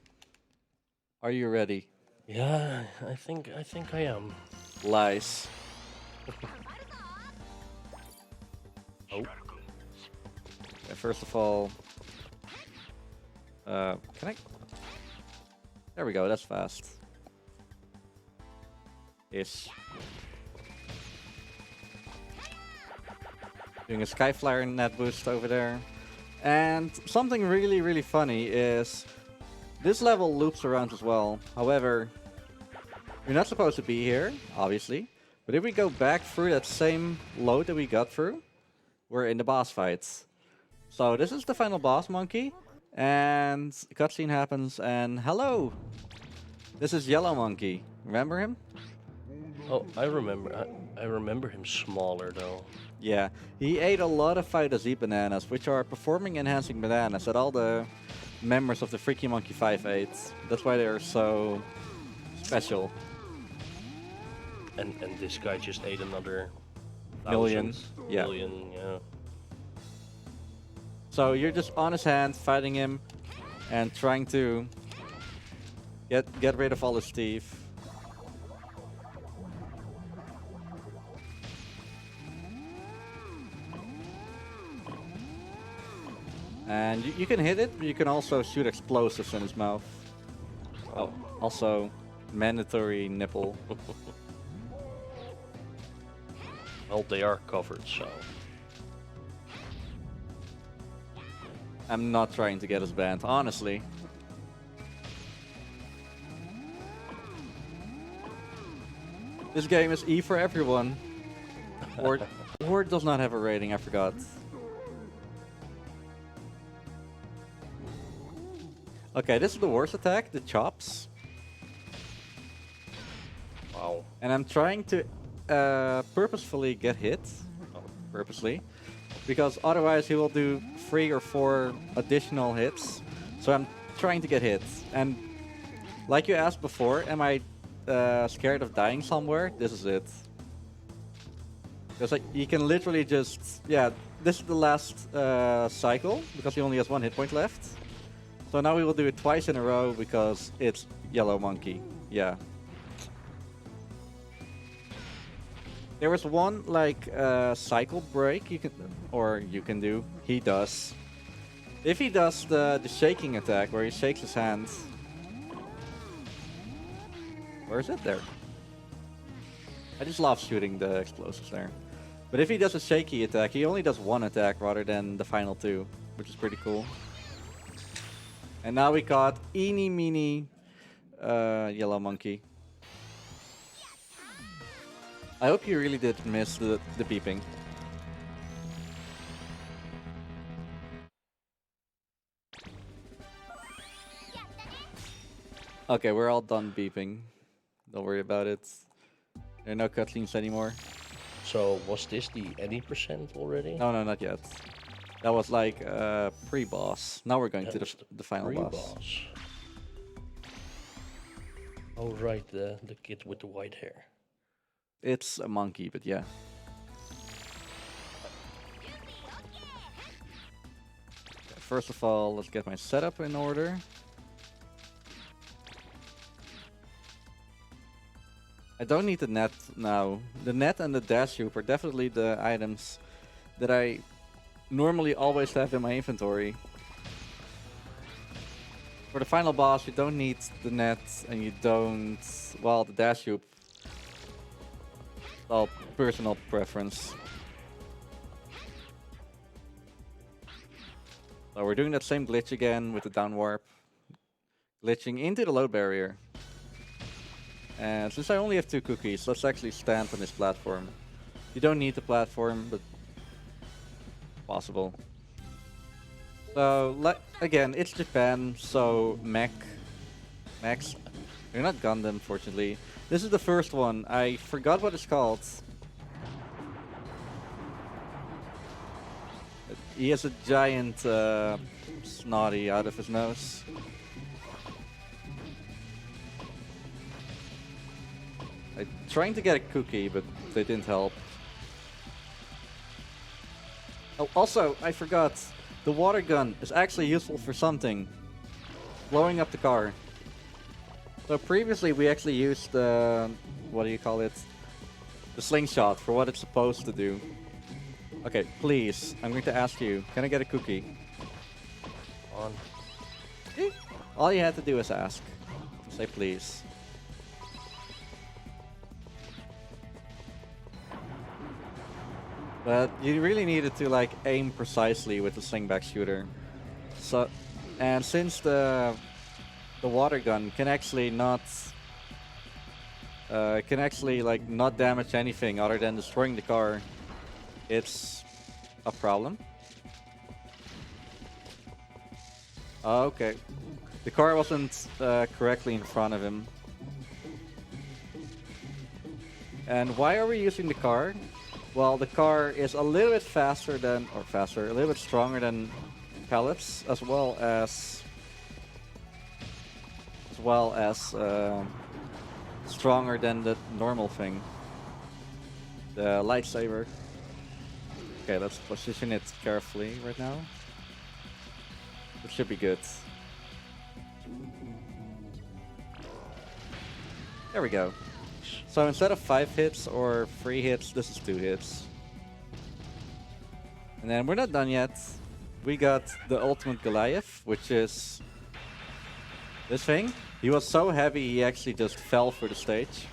Are you ready? Yeah, I think I am. Lies. Oh. Okay, first of all... can I... There we go, that's fast. Ish. Doing a Skyflyer net boost over there. And something really, really funny is... This level loops around as well. However, you're not supposed to be here, obviously. But if we go back through that same load that we got through, we're in the boss fights. So this is the final boss monkey. And the cutscene happens, and hello! This is Yellow Monkey. Remember him? Oh, I remember. I remember him smaller though. Yeah, he ate a lot of Phyto Z bananas, which are performing enhancing bananas that all the members of the Freaky Monkey 5 ate. That's why they're so special. And this guy just ate another Million, thousand, yeah. million, yeah. So you're just on his hand, fighting him, and trying to get rid of all his teeth. And you can hit it, but you can also shoot explosives in his mouth. Oh, also mandatory nipple. Well, they are covered, so. I'm not trying to get us banned, honestly. This game is E for everyone. Or it does not have a rating, I forgot. Okay, this is the worst attack, the chops. Wow. And I'm trying to purposefully get hit. Purposely. Because otherwise he will do 3 or 4 additional hits. So I'm trying to get hit. And like you asked before, am I scared of dying somewhere? This is it. Because like, you can literally just... Yeah, this is the last cycle, because he only has 1 hit point left. So now we will do it twice in a row, because it's Yellow Monkey. Yeah. There was one like cycle break you can do. He does. If he does the shaking attack where he shakes his hands. Where is it? There. I just love shooting the explosives there. But if he does a shaky attack, he only does 1 attack rather than the final 2, which is pretty cool. And now we caught eeny meeny Yellow Monkey. I hope you really did miss the beeping. Okay, we're all done beeping. Don't worry about it. There are no cutscenes anymore. So was this the 80% already? No, not yet. That was like pre-boss. Now we're going That to was the final boss. Pre-boss. Oh right, the kid with the white hair. It's a monkey, but yeah. Okay, first of all, let's get my setup in order. I don't need the net now. The net and the dash hoop are definitely the items that I normally always have in my inventory. For the final boss, you don't need the net and you don't... Well, the dash hoop. All personal preference. So we're doing that same glitch again with the down warp. Glitching into the load barrier. And since I only have 2 cookies, let's actually stand on this platform. You don't need the platform, but possible. So, again, it's Japan, so mechs. They're not Gundam, fortunately. This is the first one. I forgot what it's called. He has a giant snotty out of his nose. I'm trying to get a cookie, but they didn't help. Oh, also, I forgot. The water gun is actually useful for something. Blowing up the car. So previously we actually used the... what do you call it? The slingshot for what it's supposed to do. Okay, please, I'm going to ask you, can I get a cookie? On. All you had to do is ask. Say please. But you really needed to like aim precisely with the slingback shooter. So, and since the water gun can actually not like not damage anything other than destroying the car, it's a problem. Okay, the car wasn't correctly in front of him. And why are we using the car? Well, the car is a little bit faster than, a little bit stronger than pellets, as well as stronger than the normal thing. the lightsaber. Okay, let's position it carefully right now. It should be good. There we go. So instead of 5 hits or 3 hits, this is 2 hits. And then we're not done yet. We got the ultimate Goliath, which is this thing. He was so heavy he actually just fell through the stage.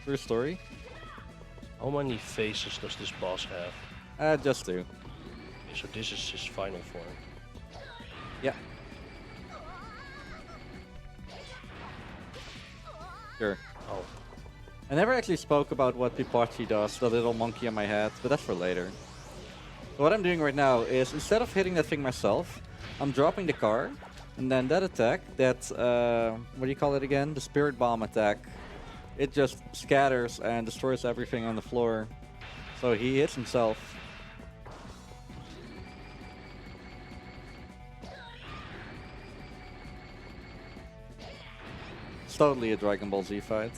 True story. How many faces does this boss have? Just 2. Okay, so this is his final form. Yeah. Sure. Oh, I never actually spoke about what Pipachi does, the little monkey on my head, but that's for later. So what I'm doing right now is, instead of hitting that thing myself, I'm dropping the car, and then that attack, that, what do you call it again? The Spirit Bomb attack, it just scatters and destroys everything on the floor. So he hits himself. It's totally a Dragon Ball Z fight.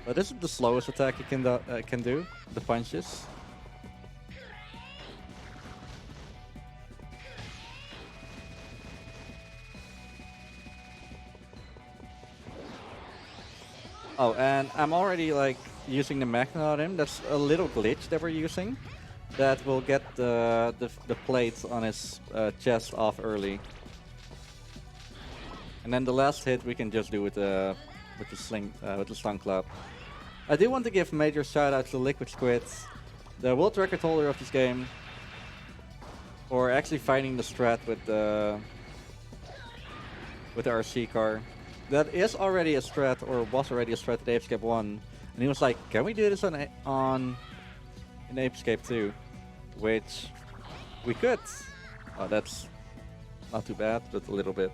But this is the slowest attack you can do, the punches. Oh, and I'm already like using the magnet on him. That's a little glitch that we're using that will get the plates on his chest off early. And then the last hit we can just do with the stun club. I do want to give major shout out to Liquid Squid, the world record holder of this game, for actually finding the strat with the RC car. That is already a strat, or was already a strat at Apescape 1, and he was like, "Can we do this in Apescape 2?" Which we could. Oh, that's not too bad, but a little bit.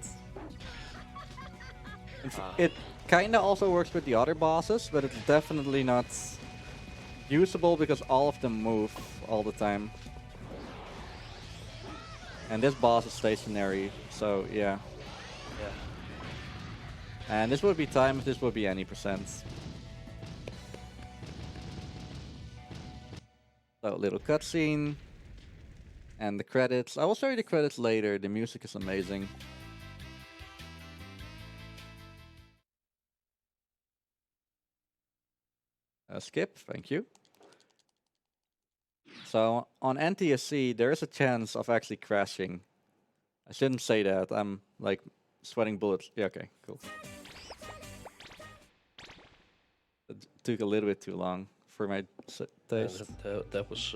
It kinda also works with the other bosses, but it's definitely not usable because all of them move all the time. And this boss is stationary, so yeah. yeah. And this would be time if this would be any percent. So, little cutscene. And the credits. I will show you the credits later. The music is amazing. Skip, thank you. So, on NTSC, there is a chance of actually crashing. I shouldn't say that. I'm like sweating bullets. Yeah, okay, cool. It took a little bit too long for my taste. That was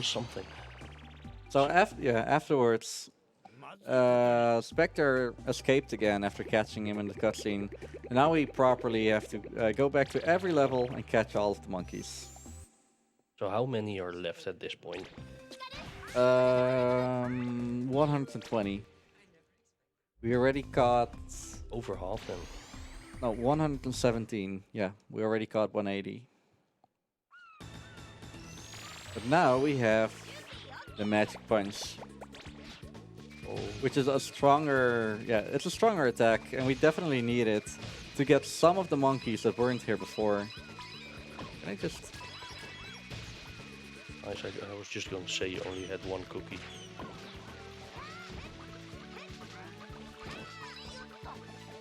something. So afterwards, Spectre escaped again after catching him in the cutscene, and now we properly have to go back to every level and catch all of the monkeys. So how many are left at this point? 120. We already caught. Over half then. No, 117. Yeah, we already caught 180. But now we have the Magic Punch. Oh. Which is a stronger, it's a stronger attack, and we definitely need it to get some of the monkeys that weren't here before. Can I just... I was just going to say you only had one cookie.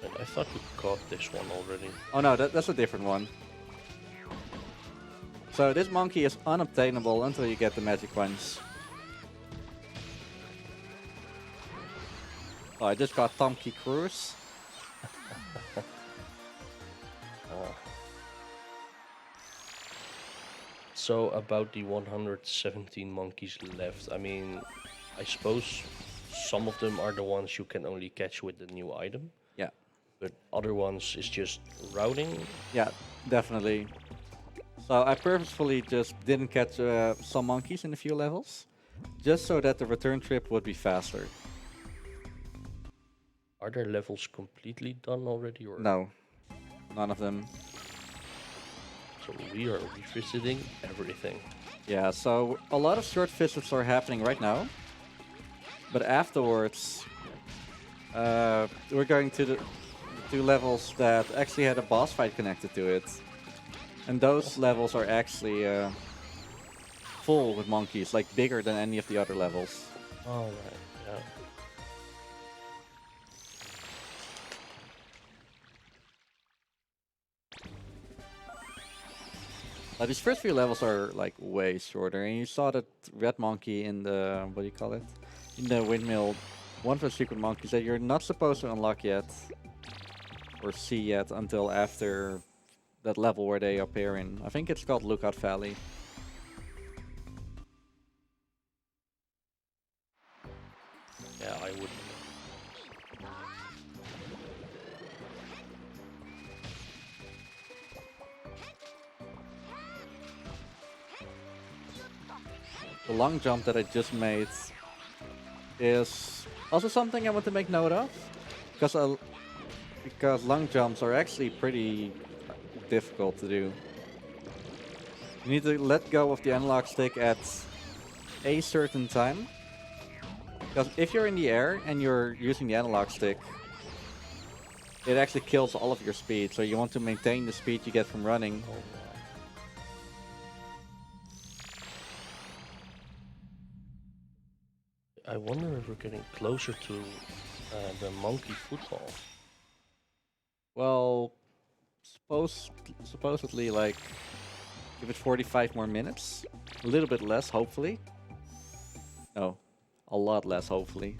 And I thought we caught this one already. Oh no, that's a different one. So this monkey is unobtainable until you get the Magic Punch. Oh, I just got Tomky Cruise. So about the 117 monkeys left, I mean, I suppose some of them are the ones you can only catch with the new item. Yeah. But other ones is just routing. Yeah, definitely. So I purposefully just didn't catch some monkeys in a few levels, just so that the return trip would be faster. Are there levels completely done already, or No, none of them. So we are revisiting everything. Yeah, so a lot of short visits are happening right now. But afterwards, We're going to the two levels that actually had a boss fight connected to it. And those levels are actually full with monkeys, like bigger than any of the other levels. All right. Yeah. These first few levels are like way shorter, and you saw that red monkey in the, what do you call it? In the windmill, one of the secret monkeys that you're not supposed to unlock yet, or see yet, until after that level where they appear in. I think it's called Lookout Valley. Yeah, I would. The long jump that I just made is also something I want to make note of, because long jumps are actually pretty difficult to do. You need to let go of the analog stick at a certain time, because if you're in the air and you're using the analog stick, it actually kills all of your speed, so you want to maintain the speed you get from running. Oh, I wonder if we're getting closer to the monkey football. Well, supposedly, like, give it 45 more minutes. A little bit less, hopefully. No, a lot less, hopefully.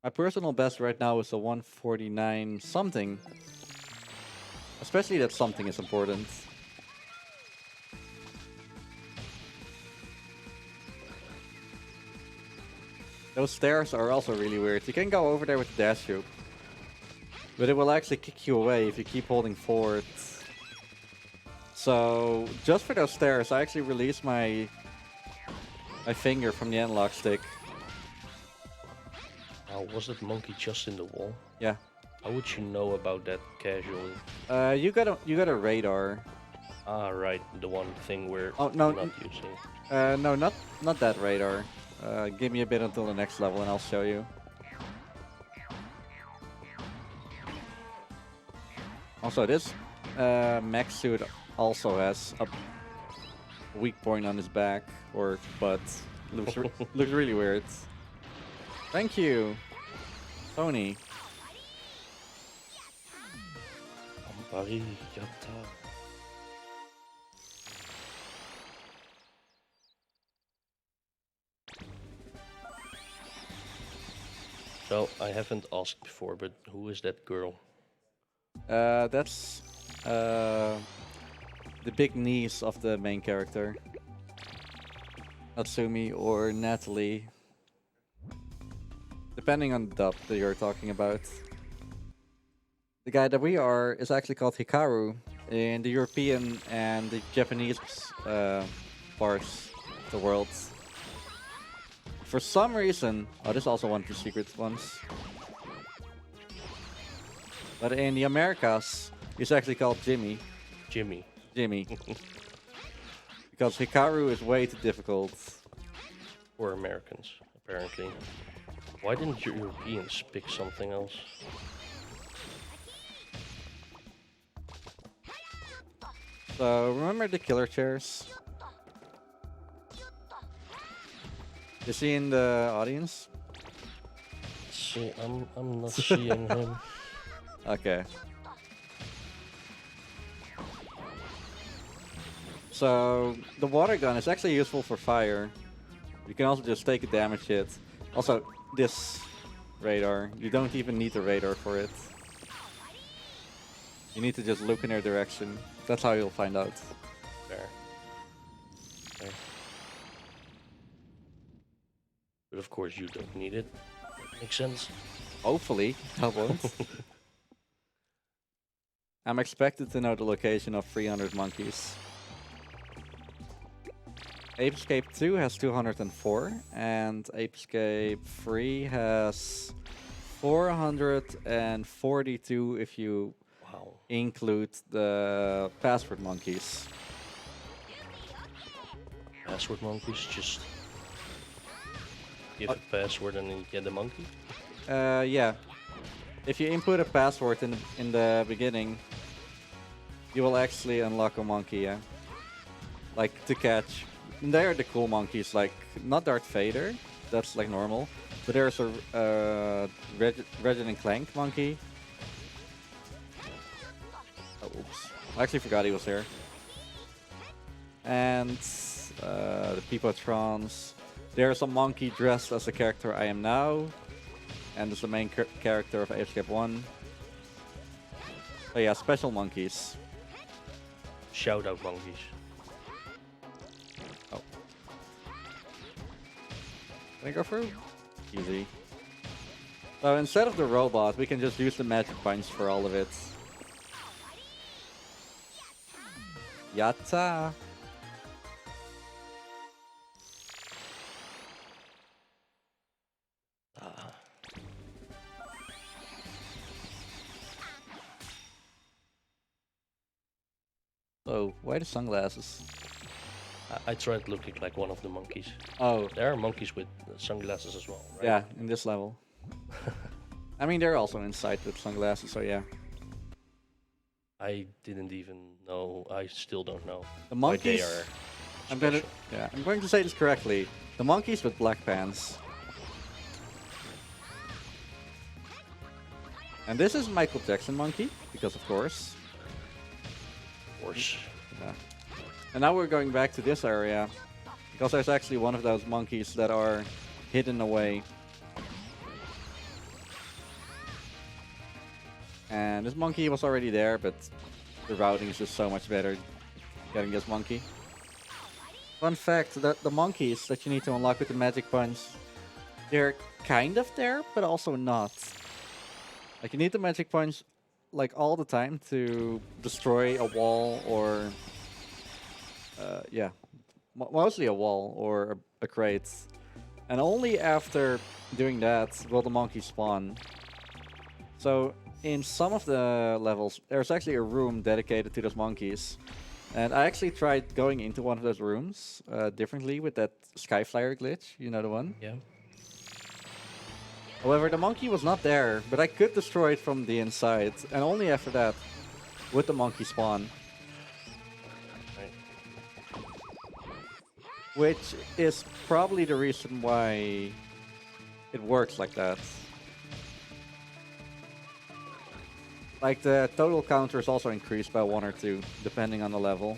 My personal best right now is a 149 something. Especially that something is important. Those stairs are also really weird. You can go over there with the dash hoop, but it will actually kick you away if you keep holding forward. So just for those stairs, I actually released my finger from the analog stick. Now, was that monkey just in the wall? Yeah. How would you know about that casually? You got a radar. Ah, right, the one thing we're Oh no, not using. no, not that radar. Give me a bit until the next level, and I'll show you. Also, this mech suit also has a weak point on his back or butt. Looks looks really weird. Thank you, Tony. Ambariyata. So, I haven't asked before, but who is that girl? That's the big niece of the main character, Natsumi or Natalie, depending on the dub that you're talking about. The guy that we are is actually called Hikaru in the European and the Japanese parts of the world. For some reason, oh, this is also one of the secret ones. But in the Americas, he's actually called Jimmy. Jimmy. Jimmy. Because Hikaru is way too difficult. Or Americans, apparently. Why didn't Europeans pick something else? So, remember the killer chairs? Is he in the audience? See, I'm not seeing him. Okay. So, the water gun is actually useful for fire. You can also just take a damage hit. Also, this radar, you don't even need the radar for it. You need to just look in their direction. That's how you'll find out. Fair. Fair. But of course you don't need it. That makes sense. Hopefully, I won't. I'm expected to know the location of 300 monkeys. Ape Escape 2 has 204, and Ape Escape 3 has 442 if you Wow. include the password monkeys. Password monkeys just Give a password and then you get the monkey. Yeah. If you input a password in the beginning, you will actually unlock a monkey, yeah. Like, to catch. And they are the cool monkeys, like, not Darth Vader, that's like normal. But there's a Resident Clank monkey. Oh, oops. I actually forgot he was here. And the Peepotrons. There's a monkey dressed as the character I am now. And there's the main character of Escape 1. Oh yeah, special monkeys. Shout out monkeys. Oh. Can I go through? Easy. So instead of the robot, we can just use the magic punch for all of it. Yatta! Ah, Oh, why the sunglasses? I tried looking like one of the monkeys. Oh, There are monkeys with sunglasses as well, right? yeah, in this level. I mean, they're also inside with sunglasses, so yeah. I didn't even know. I still don't know The why they monkeys. are I'm gonna, special. yeah, I'm going to say this correctly. The monkeys with black pants. And this is Michael Jackson monkey, because of course. Of course. Yeah. And now we're going back to this area, because there's actually one of those monkeys that are hidden away. And this monkey was already there, but the routing is just so much better getting this monkey. Fun fact, that the monkeys that you need to unlock with the magic punch, they're kind of there, but also not. Like, you need the magic punch like all the time to destroy a wall or yeah, mostly a wall or a crate. And only after doing that will the monkey spawn. So in some of the levels, there's actually a room dedicated to those monkeys. And I actually tried going into one of those rooms differently with that Skyflyer glitch, you know the one? Yeah. However, the monkey was not there, but I could destroy it from the inside. And only after that would the monkey spawn. Right. Which is probably the reason why it works like that. Like, the total counter is also increased by 1 or 2, depending on the level.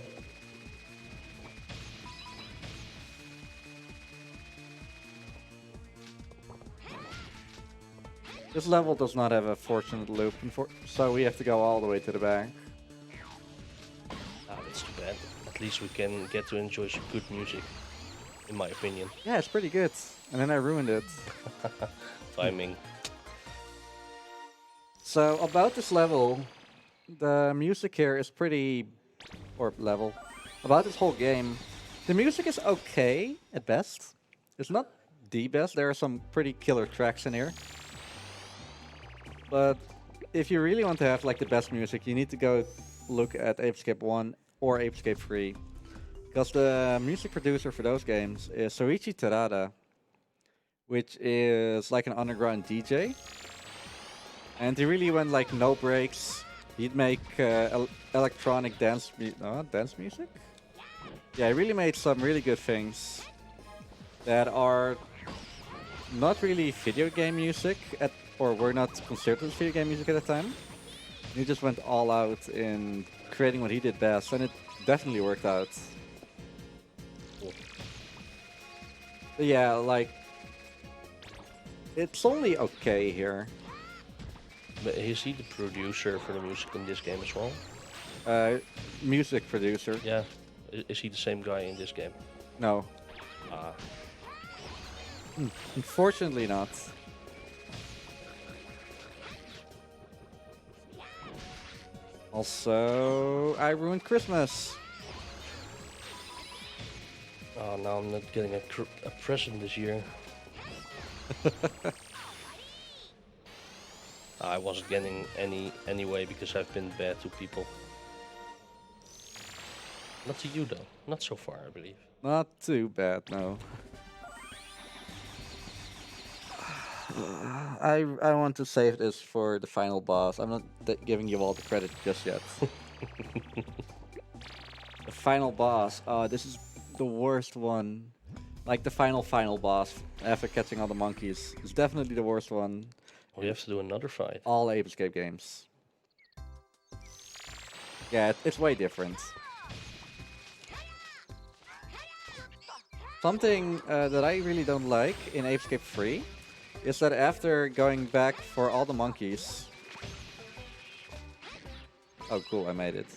This level does not have a fortunate loop, so we have to go all the way to the back. Ah, that's too bad. At least we can get to enjoy some good music, in my opinion. Yeah, it's pretty good. And then I ruined it. Timing. So, about this level, the music here is pretty... or level. About this whole game, the music is okay, at best. It's not the best, there are some pretty killer tracks in here. But if you really want to have like the best music, you need to go look at Ape Escape 1 or Ape Escape 3. Because the music producer for those games is Soichi Terada, which is like an underground DJ. And he really went like no breaks. He'd make electronic dance music? Yeah, he really made some really good things that are not really video game music or were not considered as video game music at the time. He just went all out in creating what he did best, and it definitely worked out. Cool. But yeah, like, it's only okay here. But is he the producer for the music in this game as well? Music producer. Yeah. Is he the same guy in this game? No. Ah, Unfortunately not. Also, I ruined Christmas. oh, now I'm not getting a present this year. I wasn't getting any anyway because I've been bad to people. Not to you though. Not so far, I believe. Not too bad, no. I want to save this for the final boss. I'm not giving you all the credit just yet. The final boss. This is the worst one. Like the final boss after catching all the monkeys. It's definitely the worst one. We have to do another fight. All Ape Escape games. Yeah, it's way different. Something that I really don't like in Ape Escape 3 is that after going back for all the monkeys... Oh cool, I made it.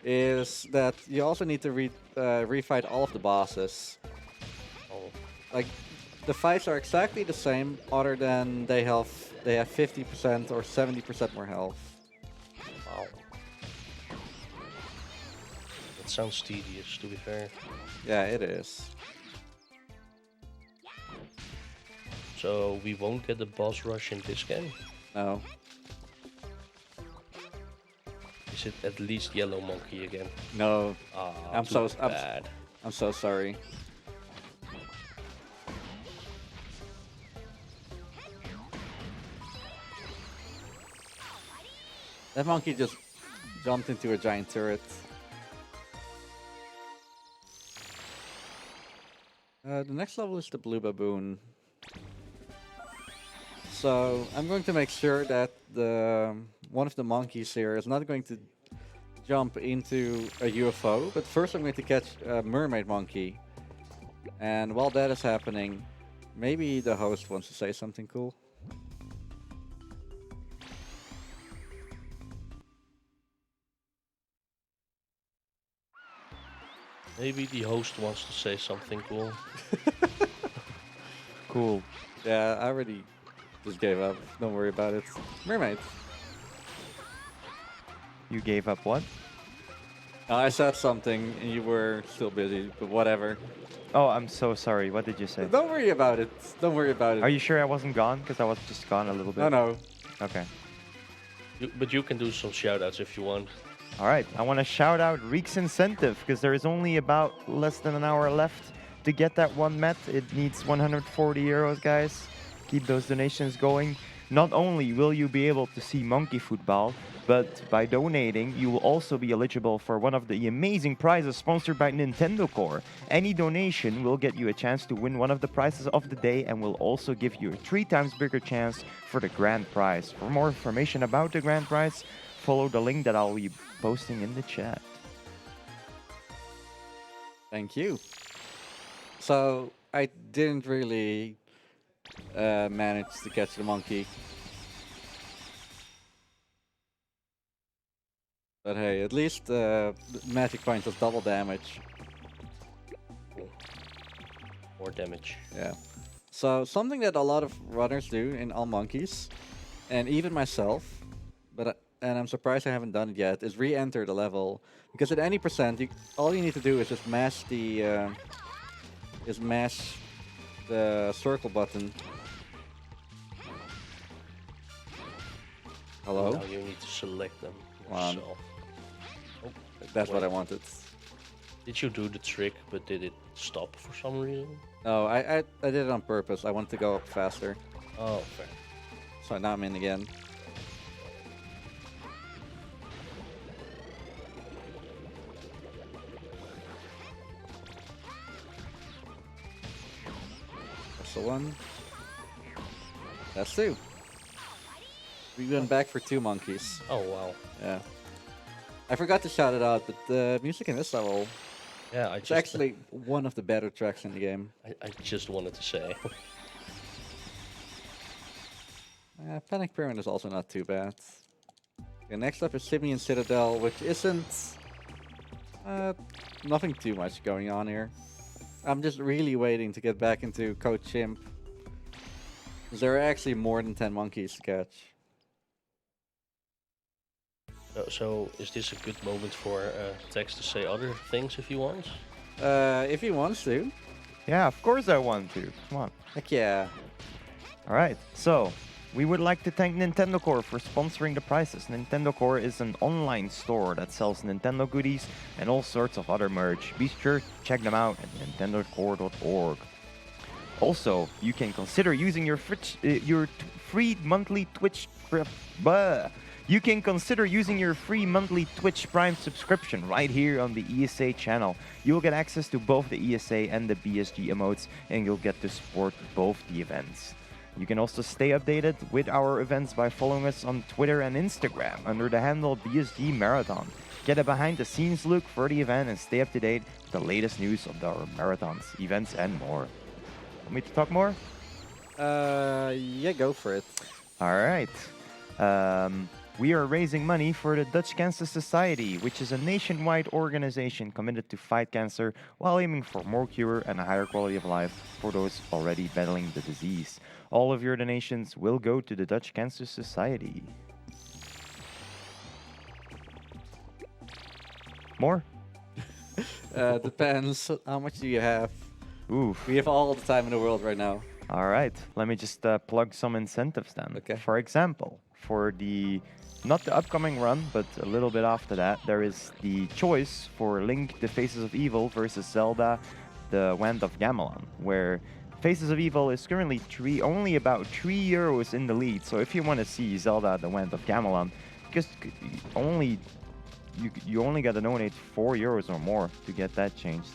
Is that you also need to refight all of the bosses. Oh, Like, the fights are exactly the same, other than they have 50% or 70% more health. wow. That sounds tedious, to be fair. Yeah, it is. So we won't get the boss rush in this game? No. Is it at least Yellow Monkey again? No. Ah, I'm too so bad. I'm so sorry. That monkey just jumped into a giant turret. The next level is the Blue Baboon. So I'm going to make sure that the one of the monkeys here is not going to jump into a UFO, but first I'm going to catch a mermaid monkey. And while that is happening, maybe the host wants to say something cool. Maybe the host wants to say something cool. Cool. Yeah, I already just gave up. Don't worry about it. Mermaid. You gave up what? I said something and you were still busy, but whatever. Oh, I'm so sorry. What did you say? Don't worry about it. Don't worry about it. Are you sure I wasn't gone? Because I was just gone a little bit. No, no. Okay. But you can do some shoutouts if you want. All right. I want to shout out Reek's Incentive because there is only about less than an hour left to get that one met. It needs 140 euros, guys. Keep those donations going. Not only will you be able to see Monkey Football, but by donating, you will also be eligible for one of the amazing prizes sponsored by Nintendo Core. Any donation will get you a chance to win one of the prizes of the day and will also give you a 3 times bigger chance for the grand prize. For more information about the grand prize, follow the link that I'll be posting in the chat. Thank you. So, I didn't really manage to catch the monkey. But hey, at least magic point does double damage. More damage. Yeah. So something that a lot of runners do in all monkeys, and even myself, and I'm surprised I haven't done it yet, is re-enter the level, because at any percent, all you need to do is just mash the circle button. Hello? Now you need to select them One. yourself. Oh, That's what I wait. wanted. Did you do the trick, but did it stop for some reason? No, I did it on purpose. I wanted to go up faster. Oh, fair. So now I'm in again. That's the one. That's two. We went back for 2 monkeys. Oh, wow. Yeah. I forgot to shout it out, but the music in this level Yeah, is actually one of the better tracks in the game. I just wanted to say. Panic Pyramid is also not too bad. Okay, next up is Simeon Citadel, which isn't nothing too much going on here. I'm just really waiting to get back into Code Chimp. 'Cause there are actually more than 10 monkeys to catch. So, is this a good moment for Tex to say other things if he wants? If he wants to. Yeah, of course I want to. Come on. Heck yeah. All right, so we would like to thank Nintendo Core for sponsoring the prizes. Nintendo Core is an online store that sells Nintendo goodies and all sorts of other merch. Be sure to check them out at nintendocore.org. Also, you can consider using your free monthly Twitch. Blah. You can consider using your free monthly Twitch Prime subscription right here on the ESA channel. You'll get access to both the ESA and the BSG emotes, and you'll get to support both the events. You can also stay updated with our events by following us on Twitter and Instagram under the handle BSG Marathon. Get a behind-the-scenes look for the event and stay up to date with the latest news of our marathons, events, and more. Want me to talk more? Yeah, go for it. All right. We are raising money for the Dutch Cancer Society, which is a nationwide organization committed to fight cancer while aiming for more cure and a higher quality of life for those already battling the disease. All of your donations will go to the Dutch Cancer Society. More? Depends. How much do you have? Oof. We have all the time in the world right now. All right. Let me just plug some incentives then. Okay. For example, for not the upcoming run, but a little bit after that, there is the choice for Link, the Faces of Evil versus Zelda, the Wand of Gamelon, where Faces of Evil is currently only about €3 in the lead. So if you want to see Zelda, the Wand of Gamelon, just you only got to donate €4 or more to get that changed.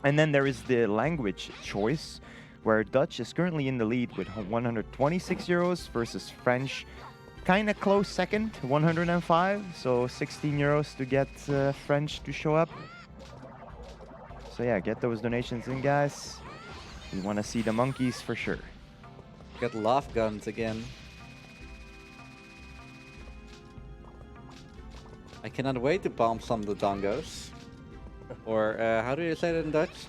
And then there is the language choice, where Dutch is currently in the lead with €126 versus French kind of close second, 105. So €16 to get French to show up. So yeah, get those donations in, guys. We want to see the monkeys for sure. Got love guns again. I cannot wait to bomb some of the dongos. Or how do you say that in Dutch?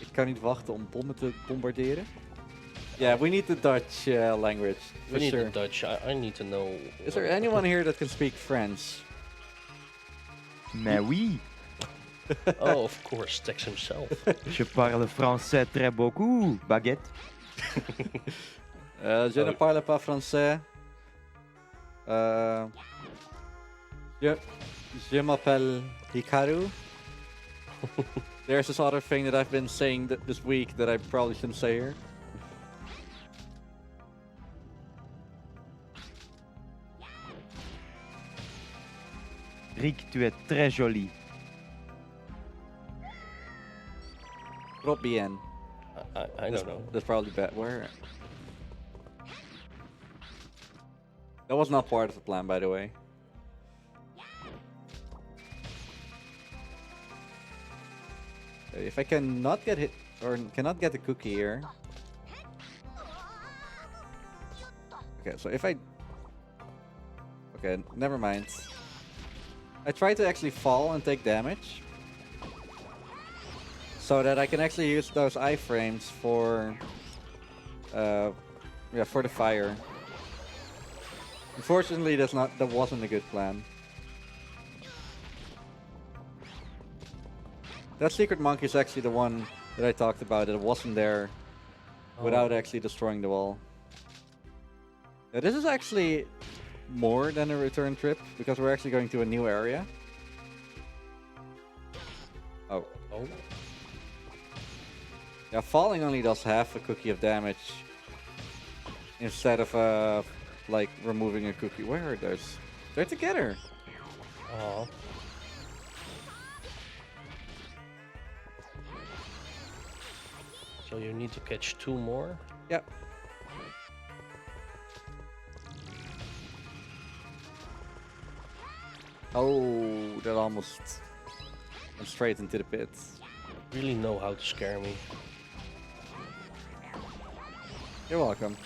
Ik kan niet wachten om bommen te bombarderen. Yeah, we need the Dutch language. We For need sure. the Dutch. I need to know. Is there anyone here that can speak French? Mais oui, Oh, of course, Tex himself. je parle français très beaucoup, baguette. Je ne parle pas français. Je m'appelle Hikaru. There's this other thing that I've been saying this week that I probably shouldn't say here. Riek, tu es très jolie. Trop bien. I don't know. That's probably bad. Where? That was not part of the plan, by the way. If I cannot get hit or cannot get the cookie here. Okay, so if I... Okay, never mind. I try to actually fall and take damage. So that I can actually use those iframes for... yeah, for the fire. Unfortunately, that wasn't a good plan. That secret monkey is actually the one that I talked about that wasn't there without actually destroying the wall. Yeah, this is actually more than a return trip because we're actually going to a new area. Oh. Oh, Yeah, falling only does half a cookie of damage instead of like removing a cookie. Where are those? They're together. oh. So you need to catch 2 more. Yep. Oh, that almost went straight into the pit. Really know how to scare me. You're welcome.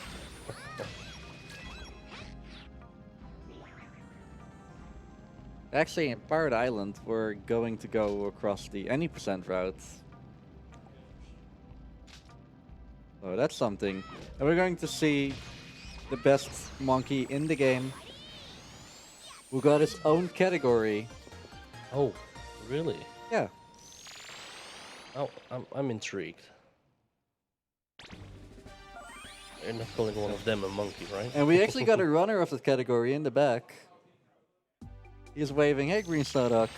Actually, in Pirate Island, we're going to go across the any percent route. So that's something. And we're going to see the best monkey in the game who got his own category. Oh, really? Yeah. Oh, I'm intrigued. You're not calling one of them a monkey, right? And we actually got a runner of that category in the back. He's waving, hey Green Slowduck.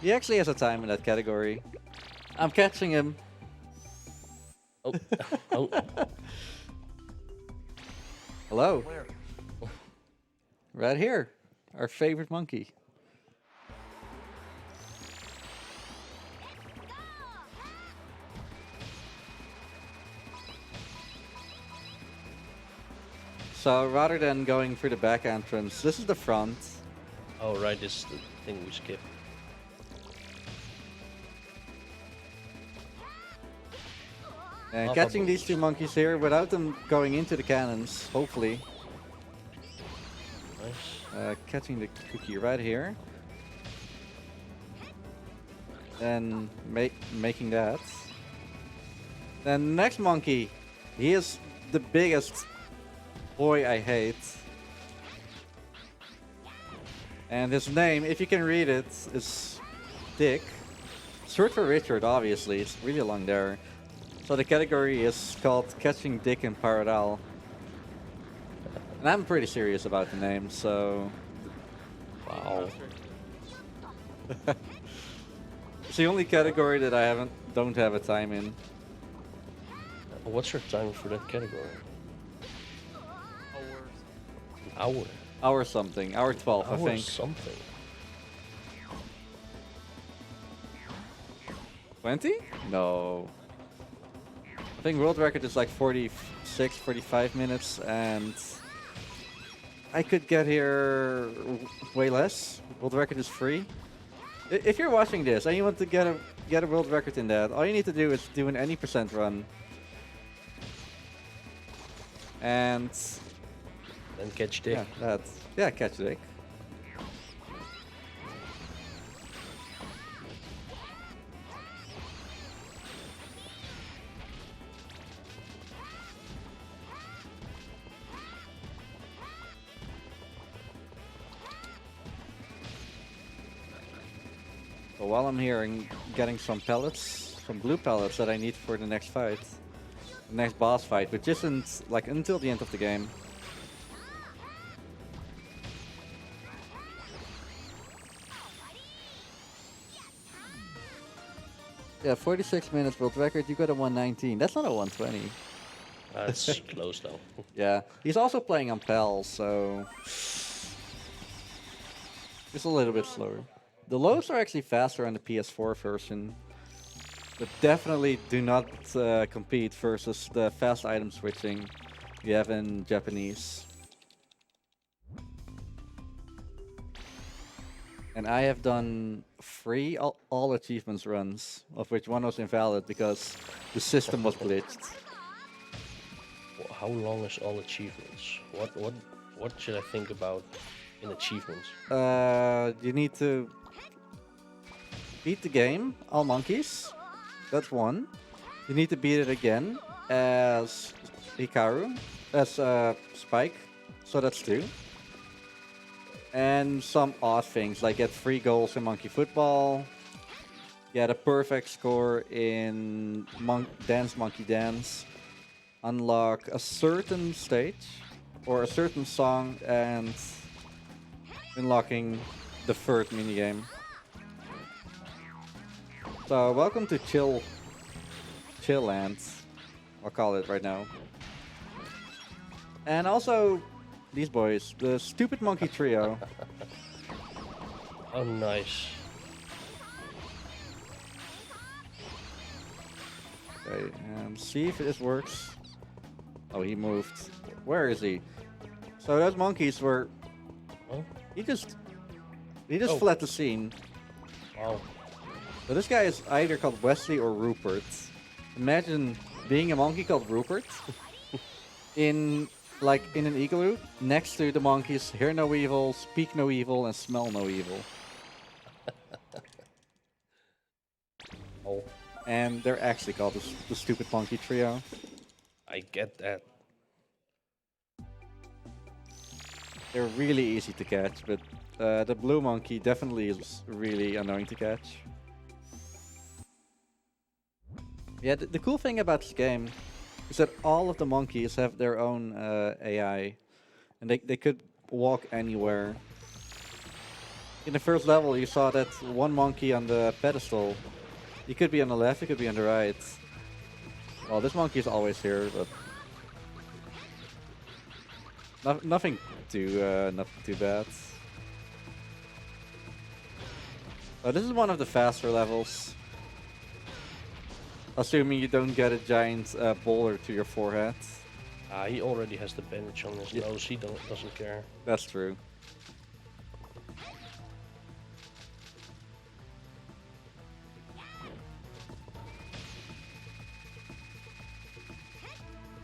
He actually has a time in that category. I'm catching him. Oh, oh, Hello. Where? Right here. Our favorite monkey. So rather than going through the back entrance, this is the front. oh, right, this is the thing we skipped. And Lava catching these balls. two monkeys here without them going into the cannons, hopefully. Nice. Catching the cookie right here. Then making that. Then next monkey. He is the biggest boy I hate. And his name, if you can read it, is Dick. Short for Richard, obviously. It's really long there. So the category is called Catching Dick in Paradal. And I'm pretty serious about the name, so Wow. it's the only category that I don't have a time in. What's your time for that category? Hours. An hour. Hour something, hour 12, I Hour think. something. 20? No. I think world record is like 46, 45 minutes, and I could get here way less. World record is free. If you're watching this and you want to get a world record in that, all you need to do is do an any percent run. And Then catch Dick. yeah, catch Dick. So while I'm here and getting some pellets, some blue pellets that I need for the next fight, the next boss fight, which isn't like until the end of the game. Yeah, 46 minutes world record. You got a 119. That's not a 120. That's close though. Yeah, he's also playing on PAL, so it's a little bit slower. The lows are actually faster on the PS4 version, but definitely do not compete versus the fast item switching you have in Japanese. And I have done three all achievements runs, of which one was invalid because the system was glitched. How long is all achievements? What should I think about in achievements? You need to beat the game, all monkeys. That's one. You need to beat it again as Hikaru, as Spike. So that's two. And some odd things like get 3 goals in Monkey Football, get a perfect score in Dance Monkey Dance, unlock a certain stage or a certain song, and unlocking the third minigame. So welcome to Chill Land, I'll call it right now. And also these boys, the Stupid Monkey Trio. Oh, nice. Okay, see if this works. Oh, he moved. Where is he? So those monkeys were. Huh? He just Oh. fled the scene. Wow. So this guy is either called Wesley or Rupert. Imagine being a monkey called Rupert in an igloo next to the monkeys hear no evil, speak no evil, and smell no evil. Oh, And they're actually called the Stupid Monkey Trio. I get that. They're really easy to catch, but the blue monkey definitely is really annoying to catch. Yeah, the cool thing about this game is that all of the monkeys have their own AI, and they could walk anywhere. In the first level, you saw that one monkey on the pedestal. He could be on the left, he could be on the right. Well, this monkey is always here, but nothing too bad. This is one of the faster levels. Assuming you don't get a giant boulder to your forehead. He already has the bandage on his nose. He doesn't care. That's true.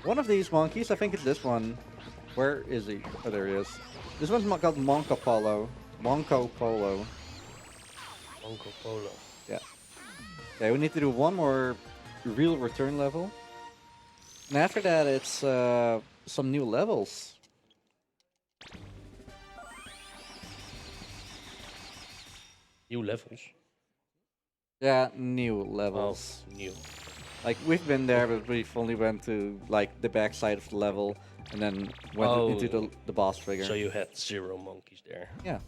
One of these monkeys, I think it's this one. Where is he? Oh, there he is. This one's called Monco Polo. Monco Polo. Uncle Polo. Yeah. Okay, we need to do one more real return level. And after that, it's some new levels. New levels. Yeah, new levels. Oh, new. Like, we've been there, but we've only went to, like, the backside of the level, and then went into the boss trigger. So you had 0 monkeys there. Yeah.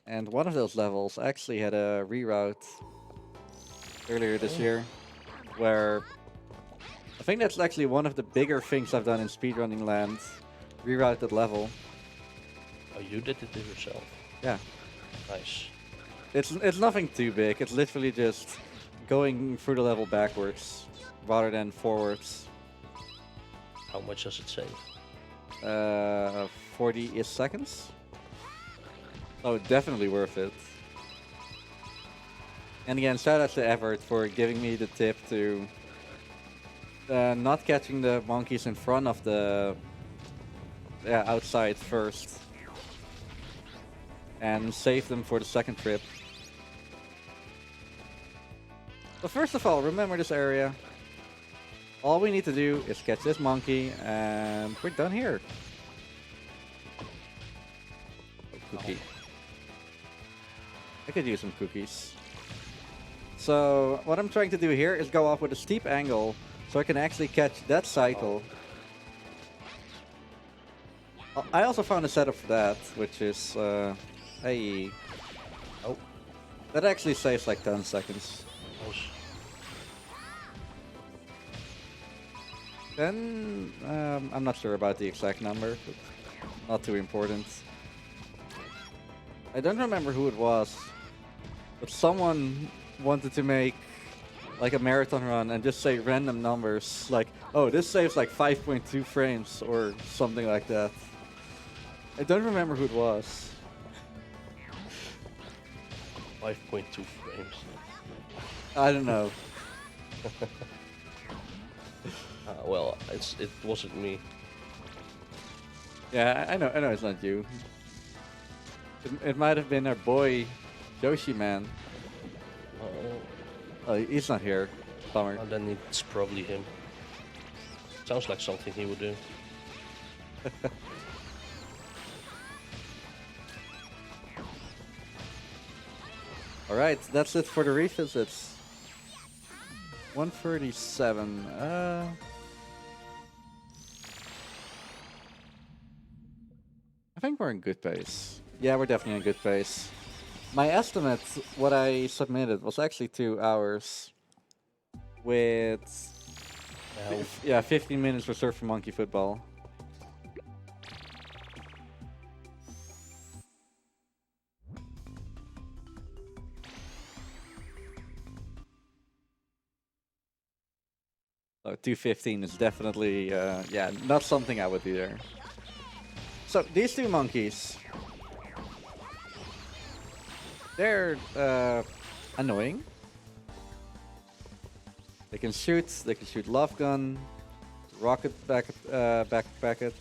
And one of those levels actually had a reroute earlier this year, where I think that's actually one of the bigger things I've done in speedrunning land. Reroute that level. Oh, you did it to yourself. Yeah. Nice. It's nothing too big. It's literally just going through the level backwards rather than forwards. How much does it save? 40-ish seconds. Oh, definitely worth it. And again, shout out to Everett for giving me the tip to not catching the monkeys in front of the outside first, and save them for the second trip. But first of all, remember this area. All we need to do is catch this monkey, and we're done here. Oh, cookie. I could use some cookies. So what I'm trying to do here is go off with a steep angle so I can actually catch that cycle. I also found a setup for that, which is hey. Oh. That actually saves like 10 seconds. Then I'm not sure about the exact number, but not too important. I don't remember who it was, but someone wanted to make like a marathon run and just say random numbers, like, oh, this saves like 5.2 frames or something like that. I don't remember who it was. 5.2 frames. I don't know. Well, it wasn't me. Yeah, I know it's not you. It might have been our boy, Yoshi Man. Oh, he's not here. Bummer. And then it's probably him. Sounds like something he would do. Alright, that's it for the revisits. 137. I think we're in good pace. Yeah, we're definitely in good pace. My estimate, what I submitted, was actually 2 hours. With... yeah, 15 minutes reserved for Monkey Football. So 2:15 is definitely, yeah, not something I would do there. So these two monkeys, they're annoying. They can shoot love gun, rocket backpacks.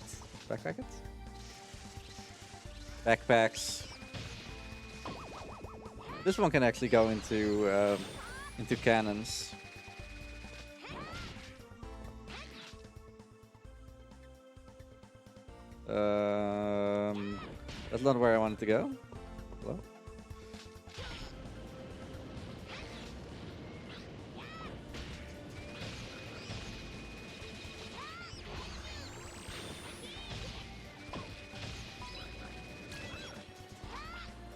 This one can actually go into cannons. That's not where I wanted to go. Hello?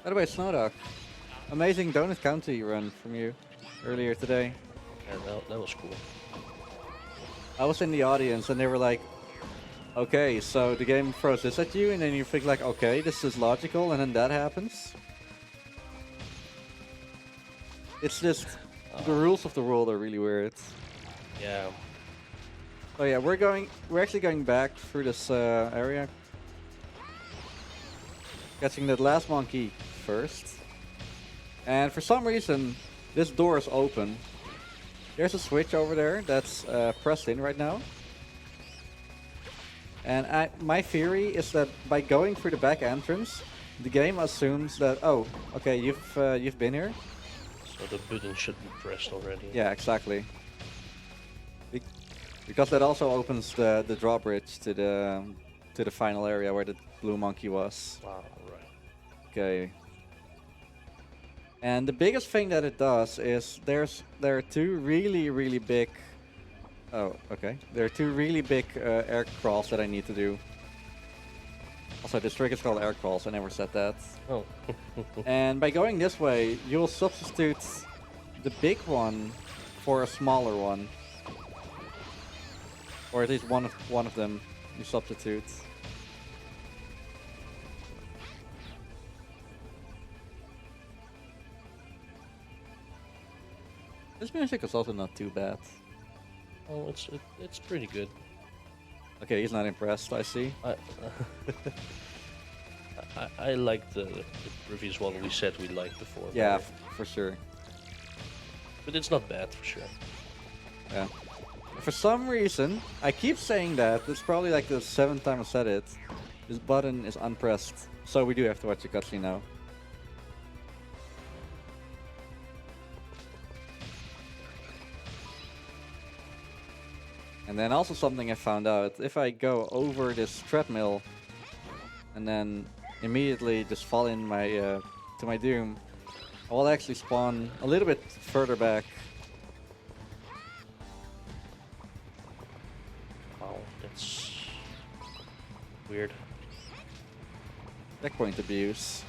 By the way, Snowdog, amazing Donut County run from you. earlier today. Yeah, that was cool. I was in the audience and they were like, okay, so the game throws this at you and then you think like, okay, this is logical, and then that happens. It's just, the rules of the world are really weird. Yeah. Oh yeah, we're actually going back through this area. Catching that last monkey first. And for some reason, this door is open. There's a switch over there that's pressed in right now. And my theory is that by going through the back entrance, the game assumes that, oh, okay, you've been here. So the button should be pressed already. Yeah, exactly. Because that also opens the drawbridge to the final area where the blue monkey was. Wow, right. Okay. And the biggest thing that it does is there are two really big. Oh, okay. There are two really big air crawls that I need to do. Also, this trick is called air crawls. I never said that. Oh. And by going this way, you'll substitute the big one for a smaller one. Or at least one of them you substitute. This music is also not too bad. Oh, it's pretty good. Okay, he's not impressed, I see. I like the previous one we said we liked before. Yeah, better. for sure. But it's not bad for sure. Yeah. For some reason, I keep saying that. It's probably like the 7th time I said it. This button is unpressed. So we do have to watch the cutscene now. And then also something I found out, if I go over this treadmill and then immediately just fall in my to my doom, I will actually spawn a little bit further back. Wow, that's weird. Checkpoint abuse.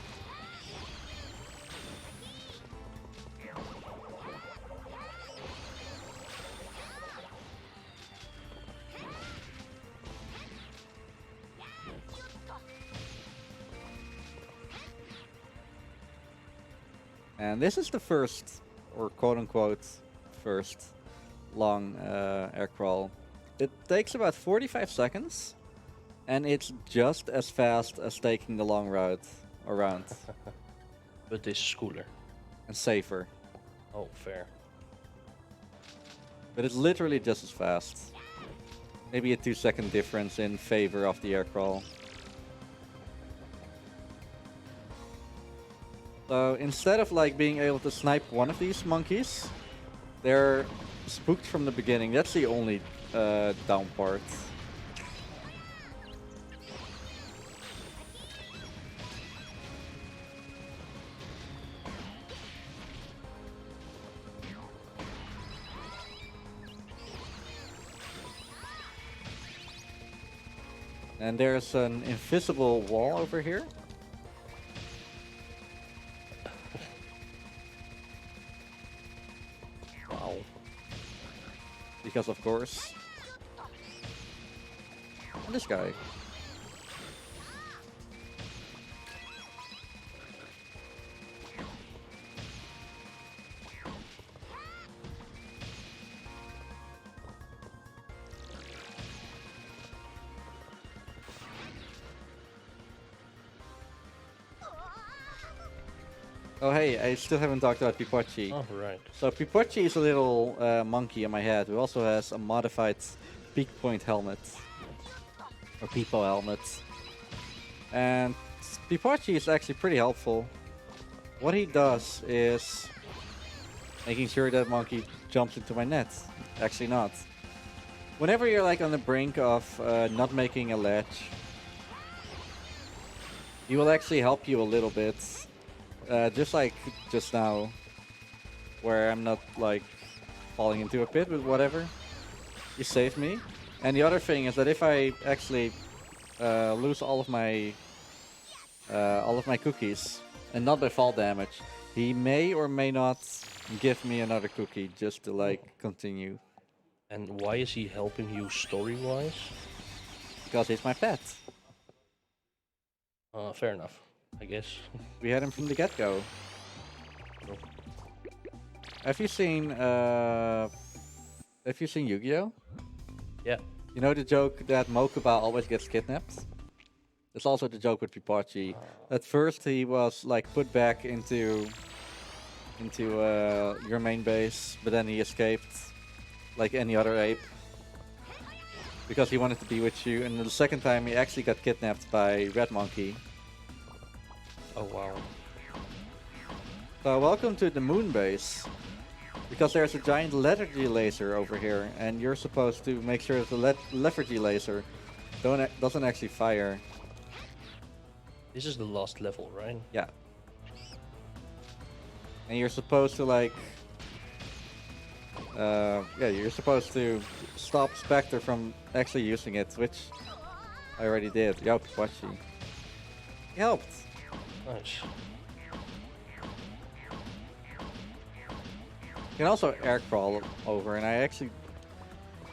And this is the first, or quote-unquote, first long air crawl. It takes about 45 seconds, and it's just as fast as taking the long route around, But this is cooler. and safer. Oh, fair. But it's literally just as fast. Maybe a 2-second difference in favor of the air crawl. So instead of like being able to snipe one of these monkeys, they're spooked from the beginning. That's the only down part. And there's an invisible wall over here. Wow. Because of course. And this guy. Oh hey, I still haven't talked about Pipochi. Oh, right. So Pipochi is a little monkey in my head who also has a modified peak point helmet. Or Peepo helmet. And Pipochi is actually pretty helpful. What he does is making sure that monkey jumps into my net. Actually not. Whenever you're like on the brink of not making a ledge, he will actually help you a little bit. Just like just now, where I'm not like falling into a pit, but whatever. He saved me. And the other thing is that if I actually lose all of my cookies, and not by fall damage, He may or may not give me another cookie just to like continue. And why is he helping you story-wise? Because he's my pet. Fair enough, I guess. We had him from the get-go. Nope. Have you seen Yu-Gi-Oh? Yeah. You know the joke that Mokuba always gets kidnapped? It's also the joke with Pipachi. At first he was like put back into your main base, but then he escaped like any other ape because he wanted to be with you. And the second time he actually got kidnapped by Red Monkey. Oh wow. So welcome to the moon base. Because there's a giant lethargy laser over here, and you're supposed to make sure that the lethargy laser doesn't actually fire. This is the last level, right? Yeah. And you're supposed to like... you're supposed to stop Spectre from actually using it, which I already did. Yo, Pipachi. He helped. Nice. You can also air crawl over, and I actually